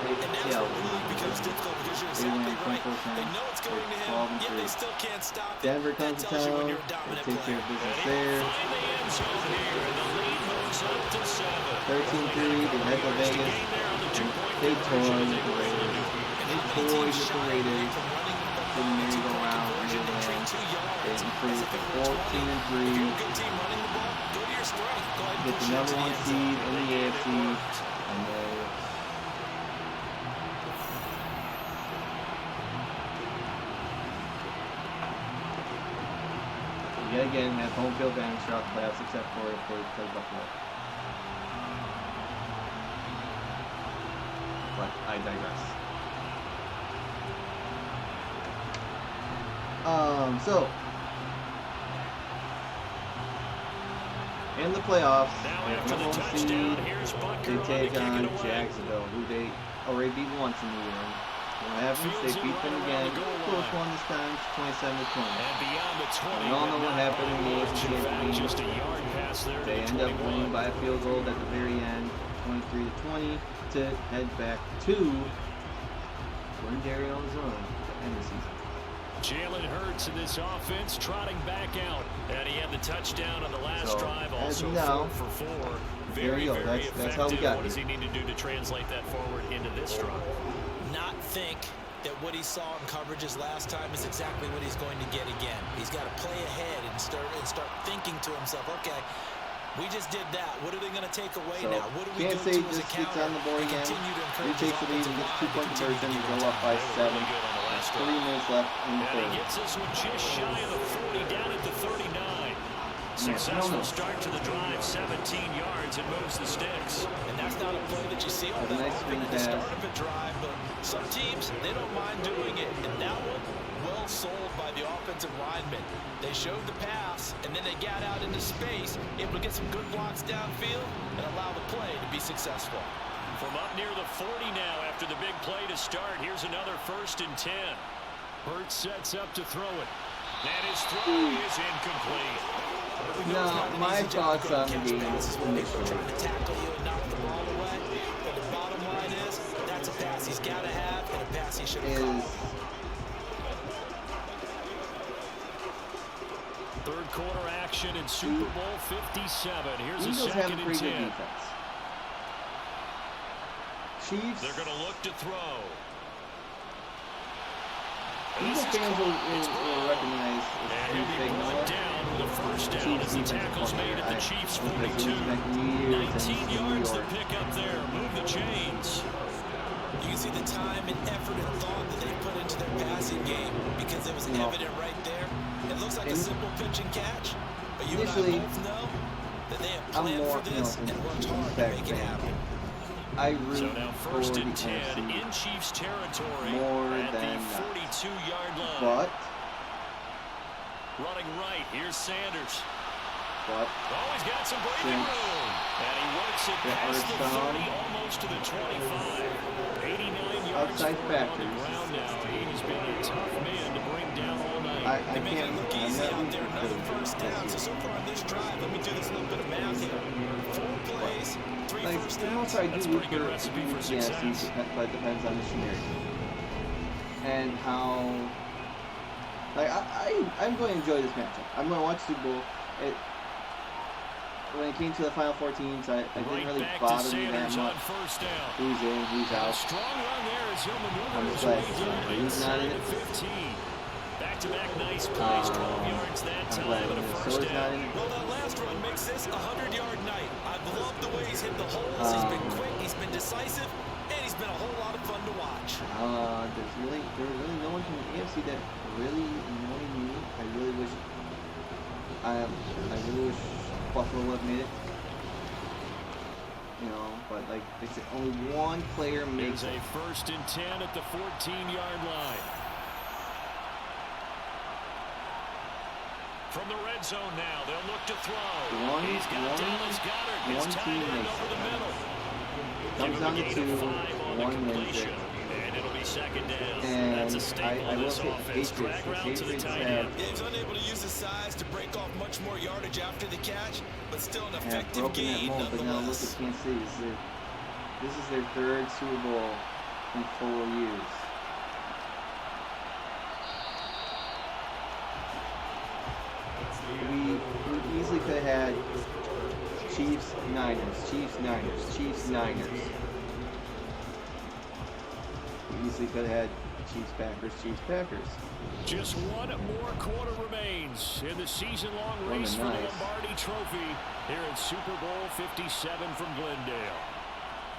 Seattle. Becomes difficult because you're They win exactly right. 24-10. They know it's going to him, yet they 12-3. still can't stop it. Denver That comes to tells you when town. you're a dominant They take care player. of business there. Find the end zone here, and the lead moves up to 7. 13-3. They head to Vegas. They toyed with the Raiders. They toyed with the Raiders. Didn't merry-go-round or anything. They improved to 14-3. Get the number 1 seed in the AFC. And they yet again have home field advantage throughout the playoffs except for if they play Buffalo. But I digress. So in the playoffs, Now they after have the one touchdown, seed. here's They Butker on to take kick on it away. Jacksonville, who they already beat once in the year. What happens? They beat them again. Close one this time, 27-20. And beyond the 20, We all know what happened in the AFC in fact, Championship just a yard pass there They to end the up 21. winning by a field goal at the very end, 23-20, to head back to Glendale, Arizona to end the season. Jalen Hurts in this offense trotting back out. And he had the touchdown on the last So, drive, as also you know, 4 for 4. there Very, you go. very That's how we effective. got What does he here. need to do to translate that forward into this drive? Not think that what he saw in coverages last time is exactly what he's going to get again. He's got to play ahead and start thinking to himself, okay, we just did that. What are they going to take away So, now? What do we Kansas do City to as a just gets counter on the board and again. continue to He encourage takes the lead and gets 2-point conversion. They go up by 7. There's 3 minutes left in the And third. he gets this one just shy of the 40, down at the 39. Successful start to the drive, 17 yards, and moves the sticks. And that's not a play that you see all Have a that nice often screen at the start pass. of a drive, but some teams, they don't mind doing it. And that one, well sold by the offensive linemen. They showed the pass, and then they got out into space, able to get some good blocks downfield and allow the play to be successful. From up near the 40 now after the big play to start, here's another 1st and 10. Hurts sets up to throw it. And his throw is incomplete. Now, my thoughts on the game initially Trying to tackle you and knock the ball away. But the bottom line is, that's a pass he's got to have and a pass he should have is caught. Third quarter action in Super Bowl 57. Here's a Eagles have second a and pretty 10. good defense. Chiefs. They're going to look to throw. Eagle fans will recognize And he'll be brought down with a first down as the tackle's made at the Chiefs' 42. 19 yards to pick up there. Move the chains. You can see the time and effort and thought that they put into their passing game because it was evident right there. It looks like a simple pitch and catch, but you and I both know that they have planned for this and worked hard to make it happen. I root So now first for and the 10 NFC in Chiefs territory more at than the 42-yard line. But running right, here's Sanders. But Oh, he's got some breathing room. And he works it past the 30, almost to the 25. 89 yards outside on the factors. ground now. He's been a tough man to bring down all night. I They make can't it look I'm easy not out there. rooting Another for first down. So far on this drive, let me do this little bit of math here. 4 plays, 3 like, first you know, downs. if I That's do a root pretty good recipe for success. but it depends on the scenario and how. Like I'm going to enjoy this matchup. I'm going to watch Super Bowl. When it came to the final 4 teams, it didn't really bother me that much. Who's in, who's out. Strong run there as he'll maneuver I'm his glad way down he's not in inside it. the 15. Back-to-back nice plays, 12 yards that I'm time, glad and a first Minnesota's not down. in it. Well, that last run makes this a 100-yard night. I've loved the way he's hit the holes. He's been quick, he's been decisive, and he's been a whole lot of fun to watch. There's really no one from the AFC that really annoyed me. I really wish Buffalo would have made it. You know, but like they said, only one player makes Here's it. a first and 10 at the 14-yard line. From the red zone now, they'll look to throw. He's got Dallas Goedert. His one tight team end makes over it. the middle. Comes down to 2, one wins it. And it'll be second down. And That's a staple I of will this say offense. Drag route to the tight end. Yeah, he's unable to use his size to break off much more yardage after the catch, but still an have effective broken that gain mold, but now look at nonetheless. Kansas City. This is their 3rd Super Bowl in 4 years. We easily could have had Chiefs, Niners, Chiefs, Niners, Chiefs, Niners. We easily could have had Chiefs, Packers, Chiefs, Packers. Just one more quarter remains in the season-long race for the Lombardi Trophy here at Super Bowl 57 from Glendale.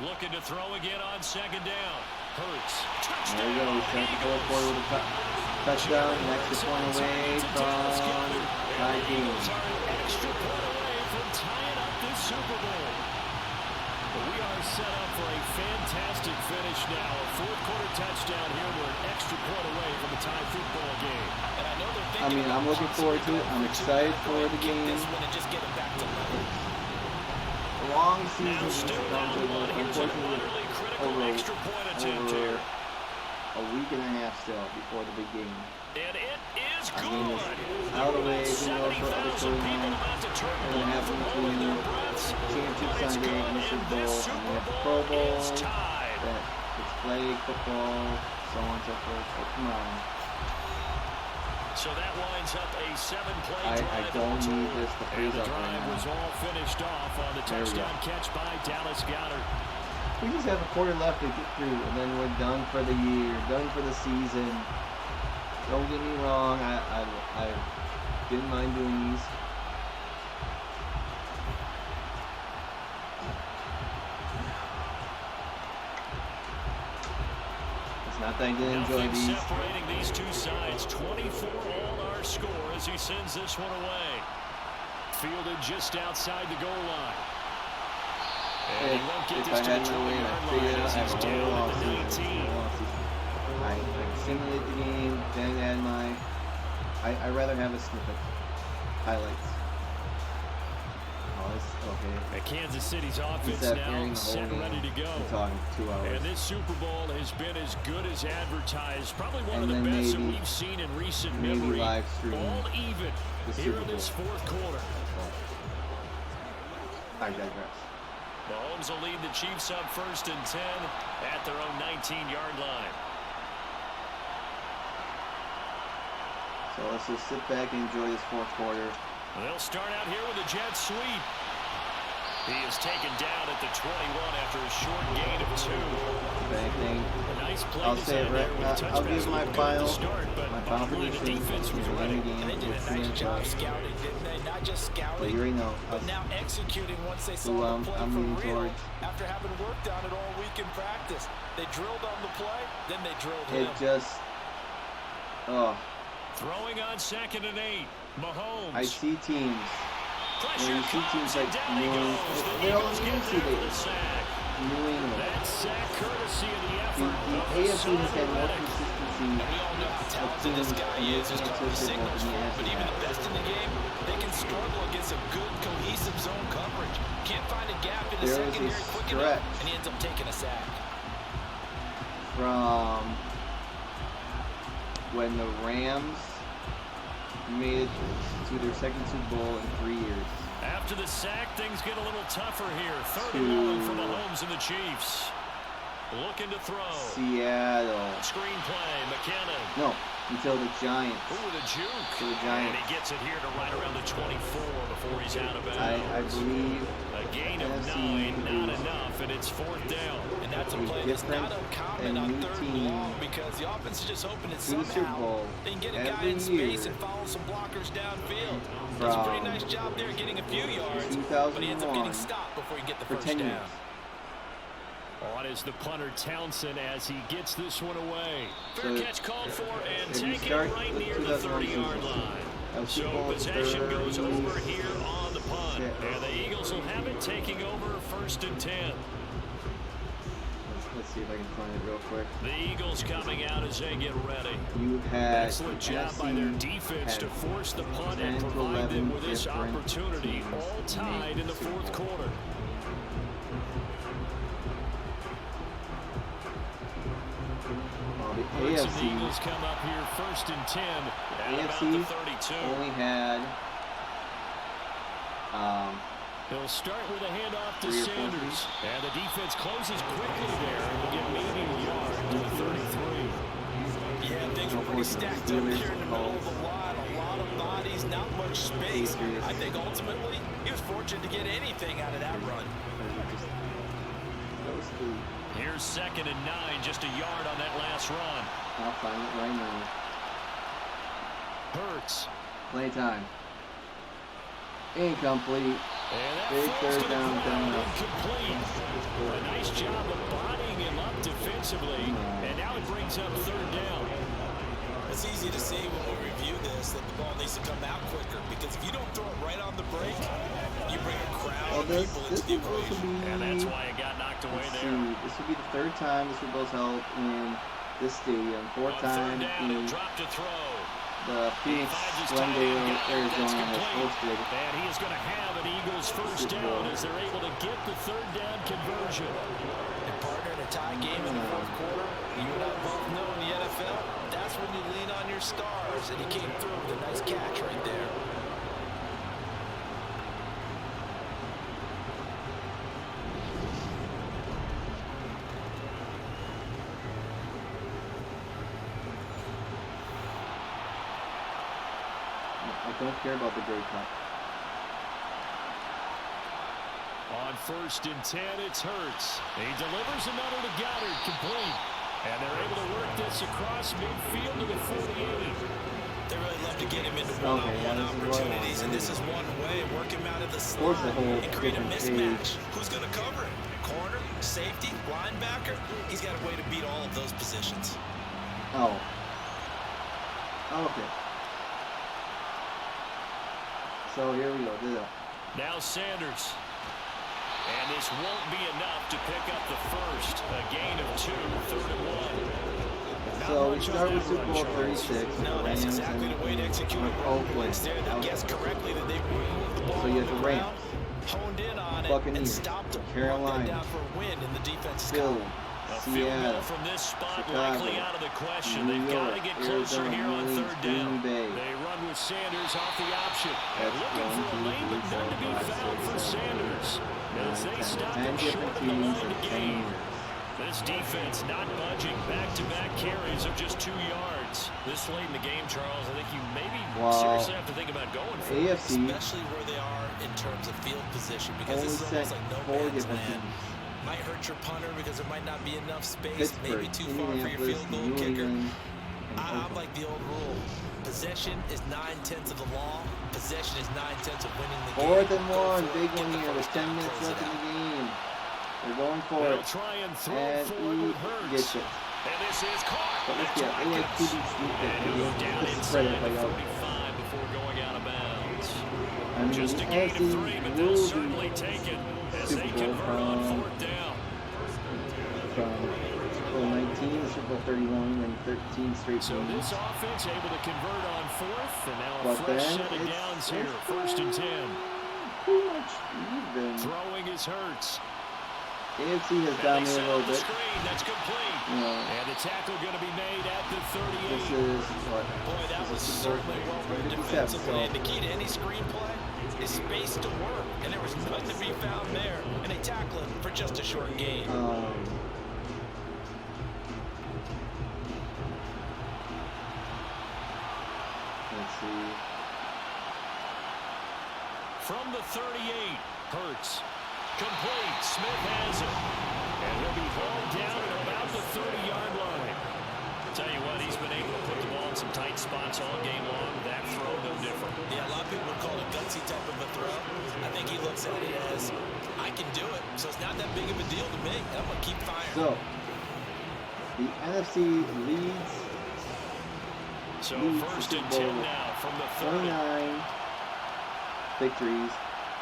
Looking to throw again on second down. Hurts. Touchdown. There we go. We sent the fourth quarter with a touchdown. An extra point away from tie game. Extra point away from tying up this Super Bowl. But we are set up for a fantastic finish now. A fourth quarter touchdown here. We're an extra point away from a tie football game. And I know they're I thinking mean, I'm looking forward to it. I'm excited for the game. this one and just get it back to level. Long season Now has still come down to one. Here's an unfortunately utterly critical extra point attempt here. a week and a half still before the big game. And it is I good. mean, it's out of the way. Who knows what other 70,000 people storylines about to turn are going to happen blue between in their breaths. Championship But it's Sunday good, and the Super and this Bowl, and we have the Super Pro Bowl Bowl, is tied. that it's flag football, so on and so forth. But come on. So that winds up a 7-play I drive. don't need this to And freeze the up right drive now. was all finished off on the There we go. touchdown catch by Dallas Goedert. We just have a quarter left to get through, and then we're done for the year, done for the season. Don't get me wrong, I didn't mind doing these. It's not that I didn't enjoy Nothing these. separating these two sides. 24 all our score as he sends this one away. Fielded just outside the goal line. And he won't get If this I to had the my way, 20-yard I'd line figure it as out. he's I down have at the 19. I simulate the game, then add my. I rather have a snippet. Highlights. Oh, it's okay. And Kansas City's offense Instead of now hearing the set whole and ready game, to go. I'm talking 2 hours. And this Super Bowl has been as good as advertised. Probably one And of the then best that maybe- we've seen in recent maybe memory. live stream All even the here Super in this Bowl. fourth quarter. I digress. Mahomes will lead the Chiefs up first and 10 at their own 19-yard line. So So let's just sit back and enjoy this fourth quarter. They'll start out here with a jet sweep. He is taken down at the 21 after a short gain of 2. Nice play. I'll say it right. I'll give my final prediction. The defense was ready. And they did a nice job scouting, didn't they? Not just scouting, you already know. but now executing once they saw the play for real. After having worked on it all week in practice, they drilled on the play, then they drilled him. It just, Throwing on 2nd and 8. Mahomes. I see teams. When you see teams like New England, they're all New England. That sack courtesy of the effort. The AFC has had more consistency And we all know how talented this guy is. There's no signals for him, but even the best in the game, they can struggle against a good, cohesive zone coverage. Can't find a gap in the secondary quick enough, and he ends up taking a sack. From when the Rams made it to their second Super Bowl in 3 years. After the sack, things get a little tougher here. 3rd and 1 for Mahomes and the Chiefs. Looking to throw. Seattle. Screenplay, McKinnon. No, until the Giants. Ooh, the juke. To the Giants. And he gets it here to right around the 24 before he's out of bounds. I believe a gain of NFC 9, not enough, and it's 4th down. And that's a play that's not uncommon on 3rd and long because the offense is just hoping that somehow they can get a guy in space and follow some blockers downfield. Does a pretty nice job there getting a few yards, but he ends up getting stopped before he can get the first down. On is the punter Townsend as he gets this one away. Fair catch called for and taken right near the 30-yard line. So possession goes over here on the punt. And the Eagles will have it taking over 1st and 10. Let's see if I can find it real quick. The Eagles coming out as they get ready. You had excellent job by their defense to force the punt and provide them with this opportunity, all tied in the 4th quarter. The AFC Eagles come up here 1st and 10. AFC only had He'll start with a handoff to Sanders. And the defense closes quickly there and will get maybe a yard to the 33. Yeah, things were pretty stacked up here in the middle of the line. A lot of bodies, not much space. I think ultimately he was fortunate to get anything out of that run. Here's 2nd and 9, just a yard on that last run. I'll find it right now. Hurts. Playtime. Incomplete. Big 3rd down. Incomplete. A nice job of bodying him up defensively, and now it brings up 3rd down. It's easy to see when we review this that the ball needs to come out quicker because if you don't throw it right on the break, you bring a crowd of people into the equation. And that's why it got knocked away there. This will be the 3rd time the Super Bowl's held in this stadium. 4th time in the Phoenix, Glendale, Arizona has hosted. And he is going to have an Eagles 1st down as they're able to get the 3rd down conversion. And partner, in a tie game in the 4th quarter, you and I both know in the NFL, that's when you lean on your stars, and he came through with a nice catch right there. I don't care about the Grey Cup. On 1st and 10, it's Hurts. He delivers another to Goddard, complete. And they're able to work this across midfield to the 48. They really love to get him into one-on-one opportunities, and this is one way. Work him out of the slot and create a mismatch. Who's going to cover him? Corner, safety, linebacker? He's got a way to beat all of those positions. Oh, okay. So here we go. Now Sanders. And this won't be enough to pick up the 1st. A gain of 2, 3rd and 1. So we start with Super Bowl 36. No, that's exactly the way to execute a Oakland. There that guessed correctly that they moved the ball. So you have the Rams, honed in on it, Buccaneers, and stopped them. Carolina, down for a win in the defense's Philly, Seattle, from this spot Chicago, likely out of the question. New They've got to York, get closer Arizona, here on 3rd down. Bay. They run with Sanders off the option. That's looking for a lane, but none to be found for Sanders. As they stop him short of the line to gain. This defense not budging. Back-to-back carries of just 2 yards. points. This late in the game, Charles, I think you maybe seriously have to think about going for it. AFC, especially where they are in terms of field position, because this is almost like no man's land. Might hurt your punter because there might not be enough space, maybe too far for your field goal kicker. I'm like the old rule. Possession is 9/10 of the law. Possession is 9/10 of winning the game. 4th and 1, big one here with 10 minutes left in the game. They're going for it. Try and throw And forward he gets it. And this is caught. But let's get it. Like Down inside the 45 before going out of bounds. I mean, Just a gain of 3, but they'll certainly take it as they convert on 4th down. From Super Bowl 19, Super Bowl 31, and 13 straight So games. this offense able to convert on 4th, and now a But fresh then set of downs here. it's 1st and 10. Too much even. Throwing is Hurts. AFC has dominated a little bit. Screen, that's complete. And the tackle going to be made at the 38. This is what? Boy, that was certainly well read defensively. And the key to any screenplay is space to work. And there was nothing to be found there. And they tackle him for just a short gain. Let's see. From the 38, Hurts. Complete. Smith has it. And he'll be hauled down at about the 30-yard line. Tell you what, he's been able to put the ball in some tight spots all game long. That throw, no different. Yeah, a lot of people would call it a gutsy type of a throw. I think he looks at it as, I can do it, so it's not that big of a deal to me. I'm going to keep firing. So, the NFC leads. So, 1st and 10 now from the 30. 29 victories,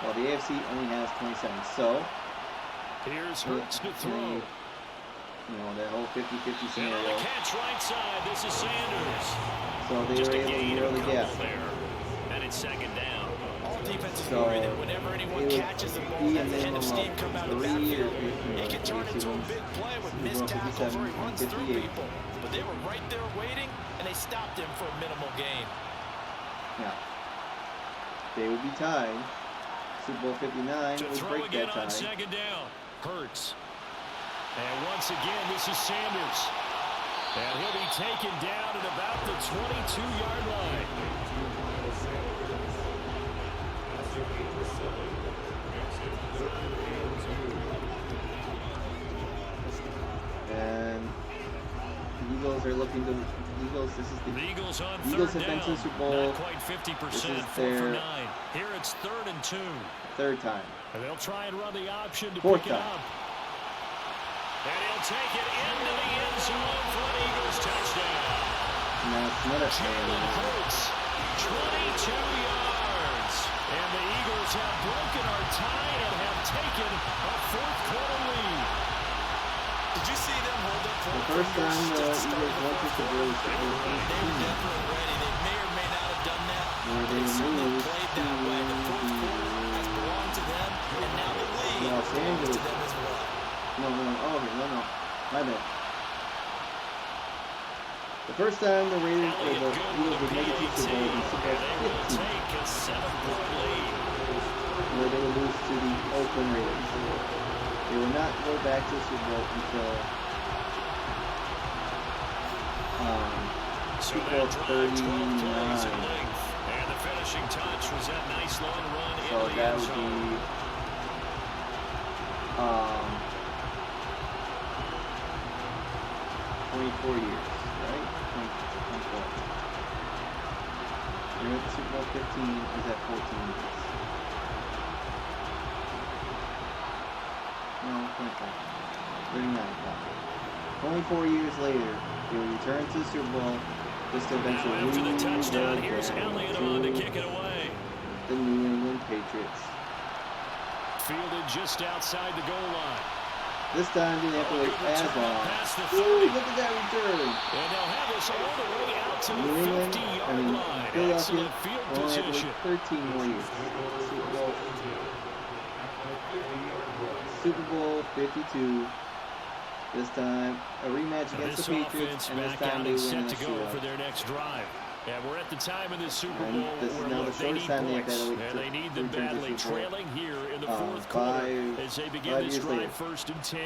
while the AFC only has 27. So, here's Hurts to throw. You know, that whole 50-50 scenario. And on the catch right side, this is Sanders. So they Just were a able to gain narrow of the a gap. couple there. And it's 2nd down. All defenses So, agree that whenever anyone catches the ball at the end of steam come out of that field, it can turn into a big play with missed tackles or he runs through people. But they were right there waiting, and they stopped him for a minimal gain. Yeah. They would be tied. Super Bowl 59 To would throw break again that on tie. 2nd down. Hurts. And once again, this is Sanders. And he'll be taken down at about the 22-yard line. And the Eagles are looking to this is the Eagles on Eagles 3rd have been down. to the Super Bowl. Not quite 50%, This is 4 for their 9. Here it's 3rd and 2. 3rd time. And they'll try and run the option to 4th pick it time. up. And he'll take it into the end zone for an Eagles touchdown. Now it's another Jalen Hurts, 22 yards. And the Eagles have broken our tie and have taken a 4th quarter lead. Did you see them hold up The first time the Eagles went to the Bills, They were definitely ready. They may or may not have done that. where they certainly moved played that way. The 4th quarter has belonged to them, and now the lead Los belongs Angeles. to them as well. No. My bad. The first time the Raiders or the Eagles would make it to the Super Bowl in Super Bowl 15, Take a 7-point lead. where they would lose to the Oakland Raiders. They would not go back to the Super Bowl until Super Bowl 39. And the finishing touch was that nice long run So in the that end would zone. be 24 years, right? 24. You're at the Super Bowl 15 is at 14 years. No, 25. 39. 24 years later, they will return to the Super Bowl just to eventually Now after the lose touchdown, here's Elliott on to kick it away. the New England Patriots. Fielded just outside the goal line. This time they have to wait as long. Past the Ooh, 30. look at that return. And they'll have us all the way out to New the England, 50-yard line. Philadelphia Excellent field will only have to position. wait 13 more years. Super Bowl 52. This time a rematch against This the Patriots, offense and this back time out they and win set a to go shootout. for their next drive. Yeah, we're at the time in the Super And Bowl this is where now the they need shortest time they have points. to wait And to they need them return to badly, the Super Bowl. trailing here in the fourth quarter as they begin 5 this years drive, later. 1st and 10.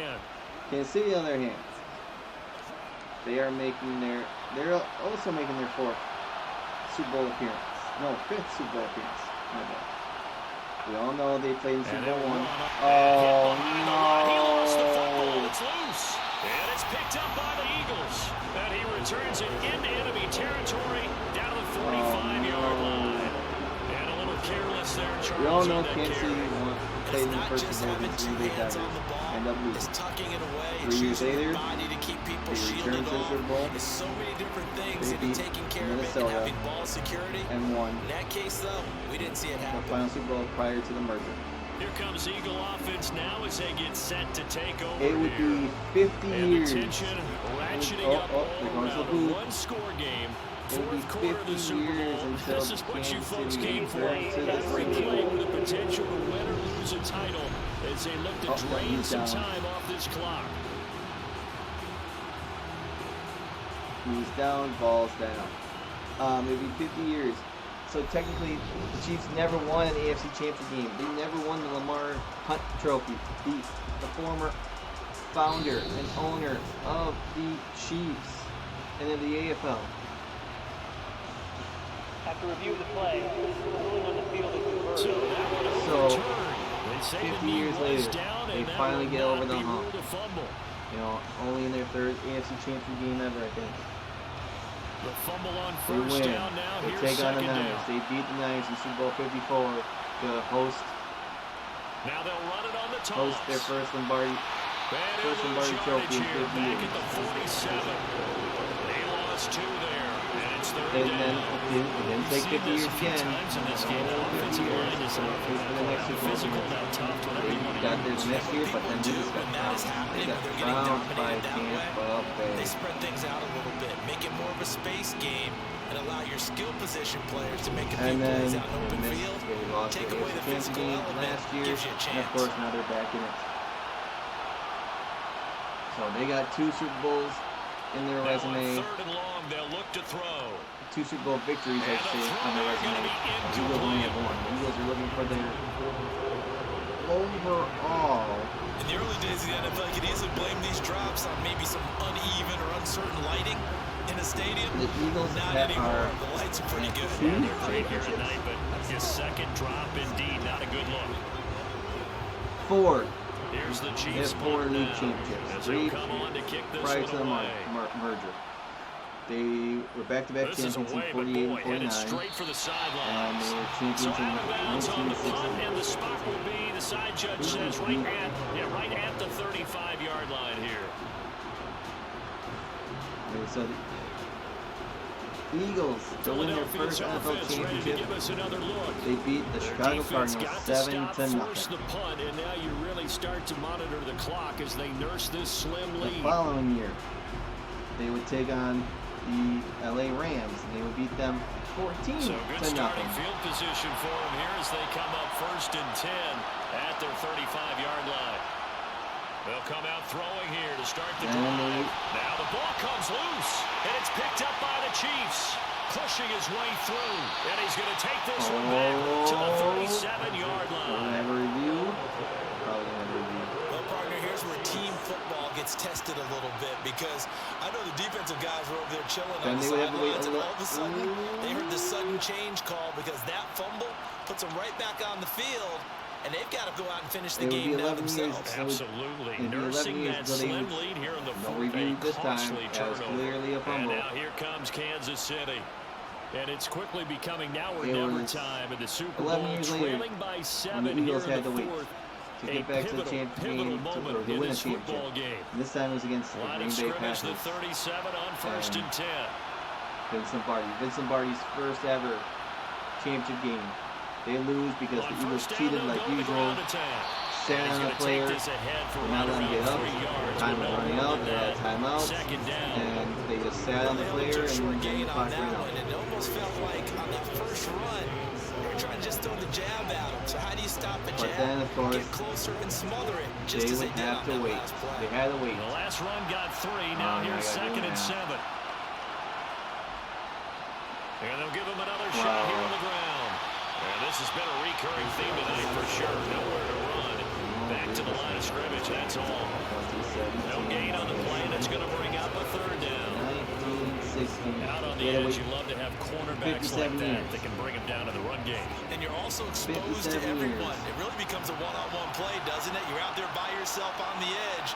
Kansas City, on their hands, they are making their They're also making their 4th Super Bowl appearance. No, 5th Super Bowl appearance. My bad. We all know they played in Super Bowl I. Oh, no. He lost the football. It's loose. And it's picked up by the Eagles. And he returns it into enemy territory down to the 45-yard line. And a little careless there, Charles. We all know Kansas City played in the first Super Bowl against Green Bay Packers. End up losing. 3 years later, they returned to the Super Bowl. So many different things They beat taking care of it and Minnesota having ball security. and won In that case, though, we didn't see it the happen. final Super Bowl prior to the merger. Here comes Eagle offense now as they get set to take over. It would be 50 and years. the tension ratcheting up all there goes the around. booth. One-score game. It would be 4th quarter of the 50 Super years Bowl. until This is what you Kansas folks City came for. returns to the Every Super play Bowl. with the potential to win or lose a title as they look to drain he's some down. time off this clock. He's down, ball's down. It would be 50 years. So technically, the Chiefs never won an AFC Championship game. They never won the Lamar Hunt Trophy. The former founder and owner of the Chiefs and of the AFL. After review of the play, ruling on the field is reversed. So that one a So, return. They say 50 the knee years was later, down, they and that finally will get not over the be hump. ruled a fumble. You know, only in their 3rd AFC Championship game ever, I think. The fumble on They first win. down now. They Here's take on the second Niners. down. They beat the Niners in Super Bowl 54 to host Now they'll run it on the toss. their first Lombardi trophy in 50 back years. at the 47. They lost 2 there, and it's third And down. then it didn't take 50 years again. Times in this game, Another 50 offensive line years. is So they face for the next Super Bowl. physical, now tough, whatever They you want to got do. theirs next year, but then they just got trounced. They got trounced by Tampa They Bay. spread things out a little bit, make it more of a space game, and allow your skill position players to make a few And then plays out in open they field. lost Take the away the AFC Championship physical game element, last year, gives you a and of chance. course now they're back in it. So they got 2 Super Bowls in their Now on resume, 3rd and long, they'll look to throw. 2 Super Bowl victories, I should say, on their resume. The Eagles only have 1. The Eagles are looking for their overall. In the early days of the NFL, you could easily blame these drops on maybe some uneven or uncertain lighting in a stadium. The Eagles Not that anymore. are The lights are pretty good. 2 They're great here championships. tonight, but his second drop, indeed, not a good look. 4. Here's the They Chiefs. have 4 league now, championships. as 3 they'll come on to kick this prior one to the away. merger. They were back-to-back This is champions in away, but 48 boy, and headed 49. straight for the And sidelines. they were champions So in out of bounds on the punt, 1960. and the spot will be, the side judge says, right at the 35-yard line here. Okay, so the Eagles, to win their first NFL Ready to championship, give us another look. they beat the Their Chicago defense Cardinals got to stop, 7-0. force the punt, and now you really start to monitor the clock as they nurse this slim The lead. following year, they would take on the LA Rams, and they would beat them 14 So good to starting nothing. field position for them here as they come up 1st and 10 at their 35-yard line. They'll come out throwing here to start the drive. Now the ball comes loose, and it's picked up by the Chiefs. Pushing his way through, and he's going to take this one back to the 37-yard We're line. gonna have a review. Probably gonna have a review. Well, partner, here's where team football gets tested a little bit because I know the defensive guys were over there chilling Then on the they would have to wait sidelines, a and all of a little- sudden they heard the sudden change call because that fumble puts them right back on the field, and they've got to go out and finish the It would be game now 11 years. themselves. Absolutely. It'd be 11 Nursing years that until they slim would- lead here in the No 4th. review A this time. costly That was turnover. clearly a And fumble. now here comes Kansas City. And it's quickly becoming now or It never was time in the Super 11 Bowl, years later, trailing by when 7 the Eagles here had in to the wait 4th. to A get back to the pivotal championship game, moment to in win a this football championship. game. And this time it was against the Line Green of Bay scrimmage, the Packers. 37 on 1st and 10. Vince Lombardi. Vince Lombardi's first ever championship game. They lose because the On Eagles 1st down, cheated they'll like go to the usual. ground attack. Sat And he's on the gonna take player. this ahead for Would right not let him around get up. 3 yards. Time was But no running more out. than They had a that. timeout. Second down. And they just sat on the They player only took and short the gain on clock that ran out. one, and it almost felt like on that first run, they were trying to just throw the jab at him. So how do you stop a But jab? then, of course, Get closer and smother it, just They as would they did have on to that wait. last play. They had to wait. The last run got 3. Now Oh, here's I gotta 2nd do and it 7. And they'll give him another Wow. shot here on the ground. And this has been a recurring theme tonight for sure. Nowhere to run. Back to the line of scrimmage, that's all. No gain on the play, and it's going to bring up a 3rd down. 1960. Out on the they had to edge, wait you love to have cornerbacks 57 like that years. that can bring them down to the run game. And you're also exposed to 57 everyone. years. It really becomes a one-on-one play, doesn't it? You're out there by yourself on the edge.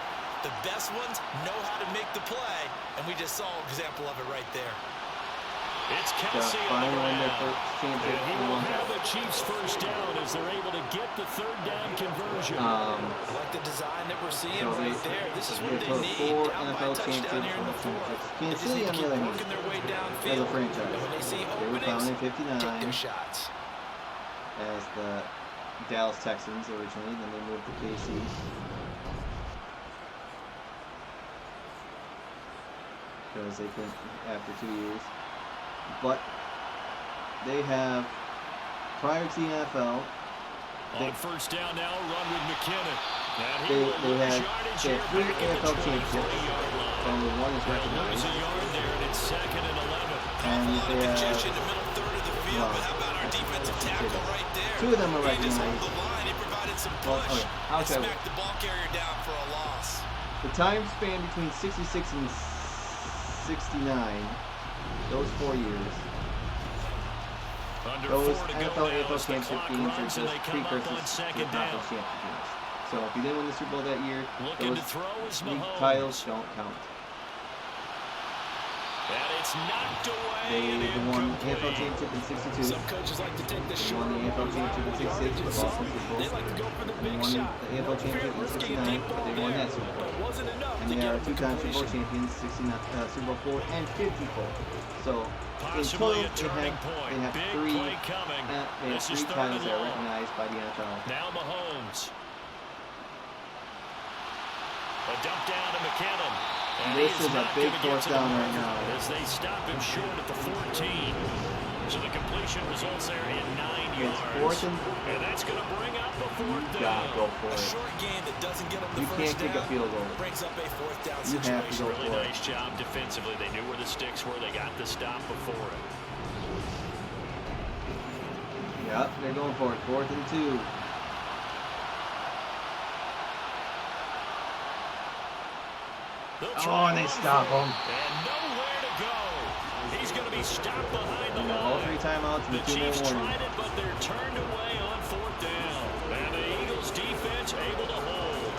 The best ones know how to make the play, and we just saw an example of it right there. It's Kelsey on the Finally won their ground. first championship And he in a will long have time. the Chiefs first down as they're able to get the third down conversion. I like the design that we're seeing So right there. This is what they total need. 4 Down by a NFL touchdown championships here in the fourth. Kansas They just City, need on to the keep other hand, working their way as a downfield. franchise. And when they see They were founded in openings, take 59 their shots. as the Dallas Texans originally, then they moved to KC. Because they couldn't after 2 years. But they have, prior to the NFL, On first down now, run with McKinnon. And he they will lose had yardage they here had 3 back at the NFL championships. 23-yard line. Only one is They'll lose recognized. a yard there, and it's 2nd and 11. And A lot they of have, congestion in the middle third of the field, well, but how about our defensive tackle right there? 2 of them are He just held recognized. the line. He provided some Well, push okay, I'll and tell you. smacked the ball carrier down for a loss. The time span between 66 and 69, those 4 years, Under those 4 to go NFL now AFL as the championship clock games are runs and just they come up precursors on to the second conference down. championship games. So if you didn't win the Super Bowl that year, Looking those to throw is league Mahomes. titles don't count. And it's knocked away They and won the AFL incomplete. championship in 62. Some coaches like to take the They short won the AFL championship in 66 with Boston Super Bowl. They like to go for the They big won shot. the AFL championship in 69, but they won that Super Bowl. But wasn't enough And to they get are them the 2-time Super Bowl completion. champions, 69, Super Bowl 4 and 54. So in Possibly total, a turning point. they have Big 3 play coming. they have This 3 is 3rd titles and that are long. recognized by the NFL. Now Mahomes. A dump down to McKinnon. And This he is a not big gonna get fourth to the down right marker now. as they stop him short at the 14. So the completion results there in 9 It's yards. 4th And that's going to bring up a 4th You down. gotta go for A it. short game that doesn't get them the You first can't kick a down field goal. brings up a fourth down You have to situation. go Really for it. nice job defensively. They knew where the sticks were. They got the stop before it. Yep, they're going for it. 4th and 2. They'll Oh, try and they one stop for it. him. And nowhere to go. He's going to be stopped behind the Yeah, all 3 line. timeouts and The 2 more Chiefs warning. tried it, but they're turned away on 4th down. And the Eagles defense able to hold.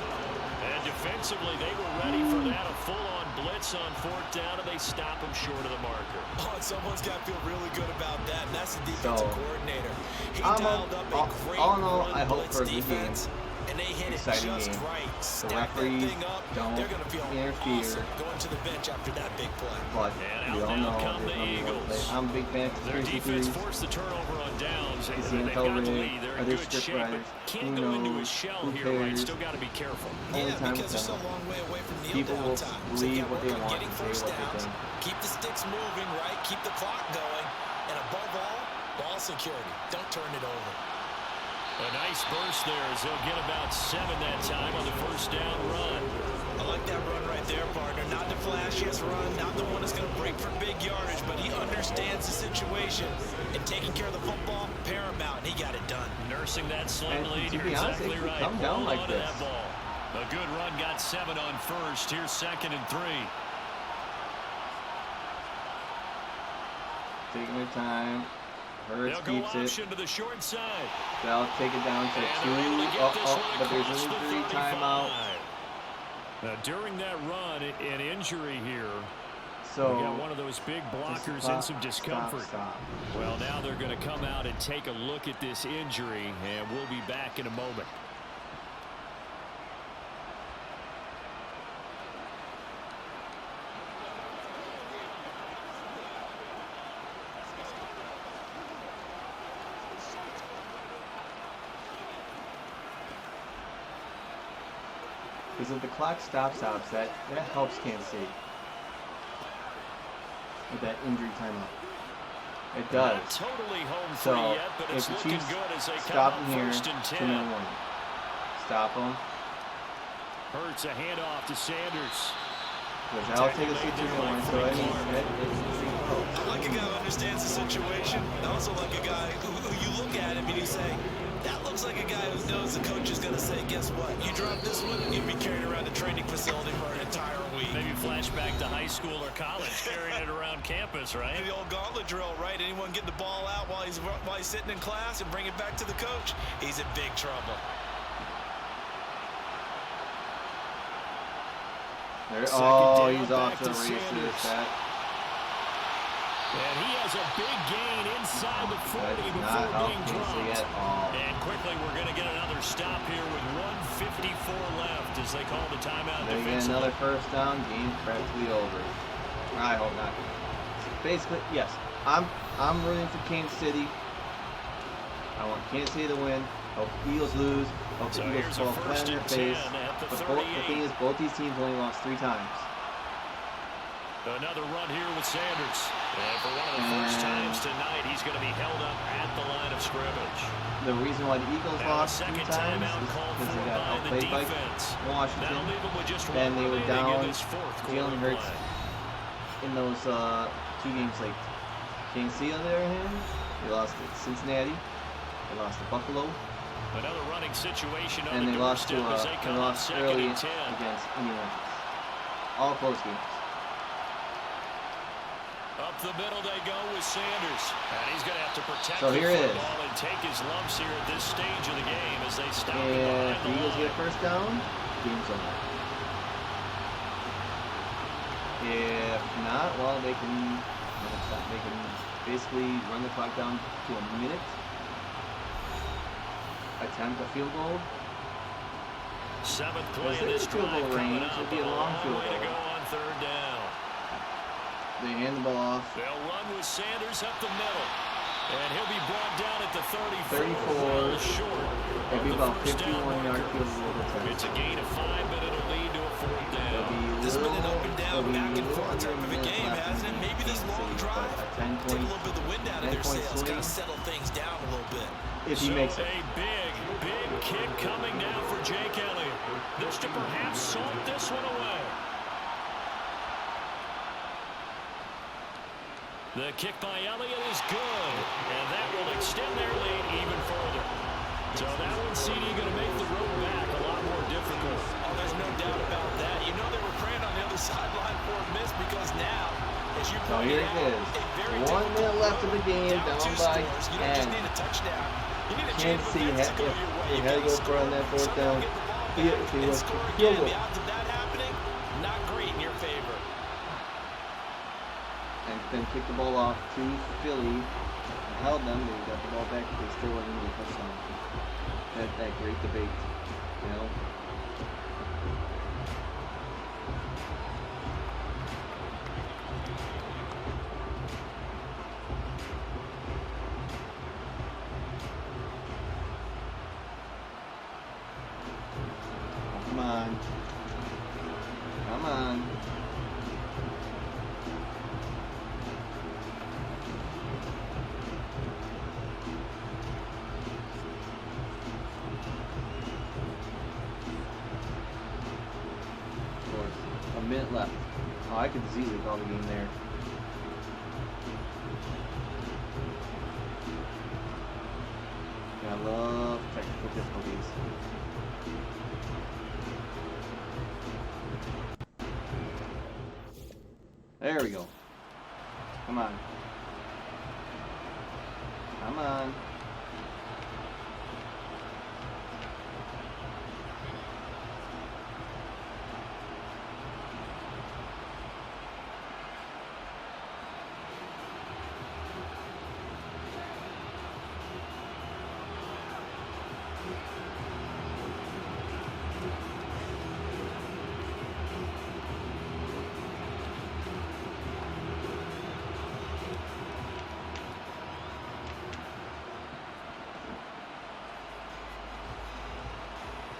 And defensively, they were ready for that. A full-on blitz on 4th down, and they stop him short of the marker. Oh, and someone's got to feel really good about that, and that's the defensive So, coordinator. He I'm dialed up a great all in all, run I hope blitz for a good defense, and they hit it Exciting just game. right. The Stack that referees thing up. don't They're going to feel interfere. awesome going to the bench after that big play. But And we out all now know come there's the only one Eagles. play. I'm a big fan of Their conspiracy defense theories. forced the turnover on downs. Is the They've NFL got the rigged? lead. They're Are in they good script shape, but writers? can't Who go into knows? his shell Who here, right? cares? Still got to be careful. Only Yeah, time because will they're so tell. long way away from kneel People down will time. So believe you gotta what they work on want getting and say first what they downs, think. keep the sticks moving, right? Keep the clock going, and above all, ball security. Don't turn it over. A nice burst there as they'll get about 7 that time on the first down run. I like that run right there, partner. Not the flashiest run, not the one that's going to break for big yardage, but he understands the situation. And taking care of the football, paramount. He got it done. Nursing that slim And lead. to be You're honest, exactly it could right. come down Hold like on to this. that ball. A good run got 7 on first. Here's 2nd and 3. Taking their time. Hurts They'll go keeps it. option to the short side. They'll take it down to And 2. they're able to get this one But there's across an the injury 35. timeout. Now, during that run, an injury here. So We got one of those big blockers in some discomfort. Stop. Well, now they're going to come out and take a look at this injury, and we'll be back in a moment. Because if the clock stops, that helps Kansas City with that injury timeout. It does. Not totally home free So yet, but if it's the looking Chiefs good as they come stop up him here, 1st and 10. 2-1. Stop him. Hurts a handoff to Sanders. Because I'll take us to 2-1. So I mean, I like a guy who understands the situation. I also like a guy who you look at him and you say, that looks like a guy who knows the coach is going to say, guess what? You drop this one, you'll be carried around the training facility for an entire week. Maybe flashback to high school or college, carrying it around campus, right? The old gauntlet drill, right? Anyone get the ball out while he's sitting in class and bring it back to the coach, he's in big trouble. Oh, he's off to the races. And he has a big gain inside the 40 before being dropped. And quickly, we're going to get another stop here with 1:54 left as they call the timeout. They get another first down. Game practically over. I hope not. Basically, yes. I'm rooting for Kansas City. I want Kansas City to win. Hope the Eagles lose. Hope the Eagles fall flat in their face. But the thing is, both these teams only lost 3 times. Another run here with Sanders. And for one of the first times tonight, he's going to be held up at the line of scrimmage. The reason why the Eagles lost 3 times is because they got outplayed by Washington. Then they were down Jalen Hurts in those 2 games like Kansas City on the other hand. They lost to Cincinnati. They lost to Buffalo. Another running situation and they lost to early against Indianapolis. All close games. Up the middle they go with Sanders. And he's going to have to protect the football and take his lumps here at this stage of the game as they stop him behind the line. If the Eagles get a first down, game's over. If not, well, they can basically run the clock down to a minute. Attempt a field goal. 7th play of this drive coming up. It'd be a long field goal. goal. On 3rd down. They hand the ball off. They'll run with Sanders up the middle. And he'll be brought down at the 34. Short. It'll be about 51-yard field goal attempt. It's a gain of 5, but it'll lead to a 4th down. This has been an up and down, back and forth type of a game, hasn't it? Maybe this long drive take a little bit of the wind out of their sails, kind of settle things down a little bit. If he makes it. A big kick coming now for Jake Elliott. This to perhaps salt this one away. The kick by Elliott is good, and that will extend their lead even further. So that one, CD, going to make the road back a lot more difficult. Oh, there's no doubt about that. You know they were praying on the other sideline for a miss because now, as you pointed out, here it is. 1 minute left of the game, down by 10. You don't just need a touchdown. You need a Kansas City had to go for on that 4th down. If he was field goal. The odds of that happening, not great in your favor. And then kicked the ball off to Philly and held them. They got the ball back, but they still wasn't able to touchdown. That great debate, you know. Come on. Come on. A minute left. Oh, I could easily call the game there. I love technical difficulties. There we go. Come on. Come on.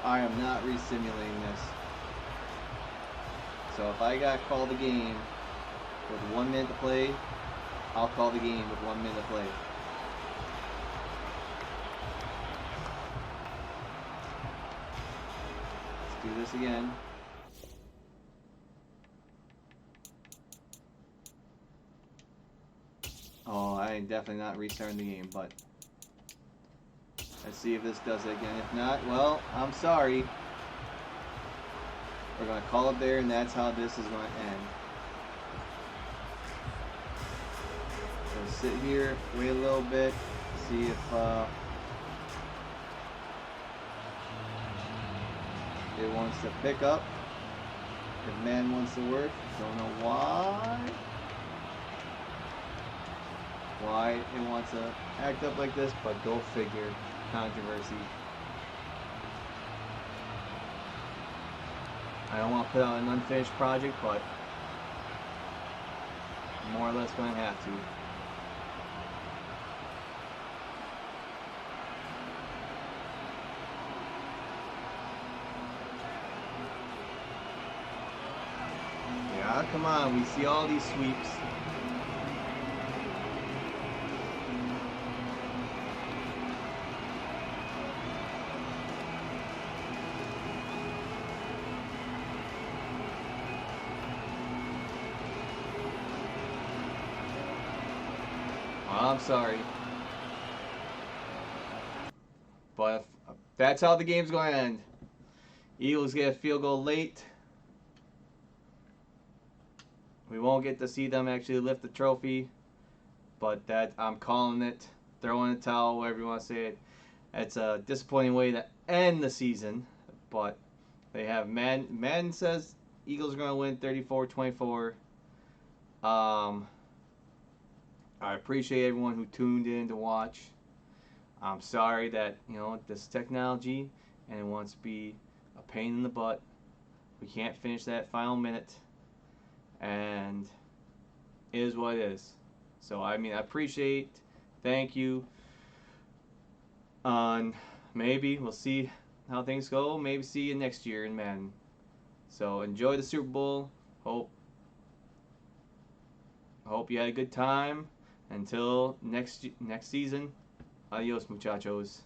I am not re-simulating this. So if I got called the game with 1 minute to play, I'll call the game with 1 minute to play. Let's do this again. Oh, I ain't definitely not restarting the game, but let's see if this does it again. If not, well, I'm sorry. We're going to call it there, and that's how this is going to end. So sit here, wait a little bit, see if it wants to pick up. If man wants to work, don't know why it wants to act up like this, but go figure. Controversy. I don't want to put out an unfinished project, but more or less going to have to. Yeah, come on, we see all these sweeps. I'm sorry. But that's how the game's going to end. Eagles get a field goal late. We won't get to see them actually lift the trophy. But that, I'm calling it. Throwing the towel, whatever you want to say it. It's a disappointing way to end the season. But they have Madden says Eagles are going to win 34-24. I appreciate everyone who tuned in to watch. I'm sorry that, this technology and it wants to be a pain in the butt. We can't finish that final minute. And it is what it is. So, I appreciate, thank you. Maybe we'll see how things go. Maybe see you next year in Madden. So, enjoy the Super Bowl. Hope you had a good time. Until next season, adios muchachos.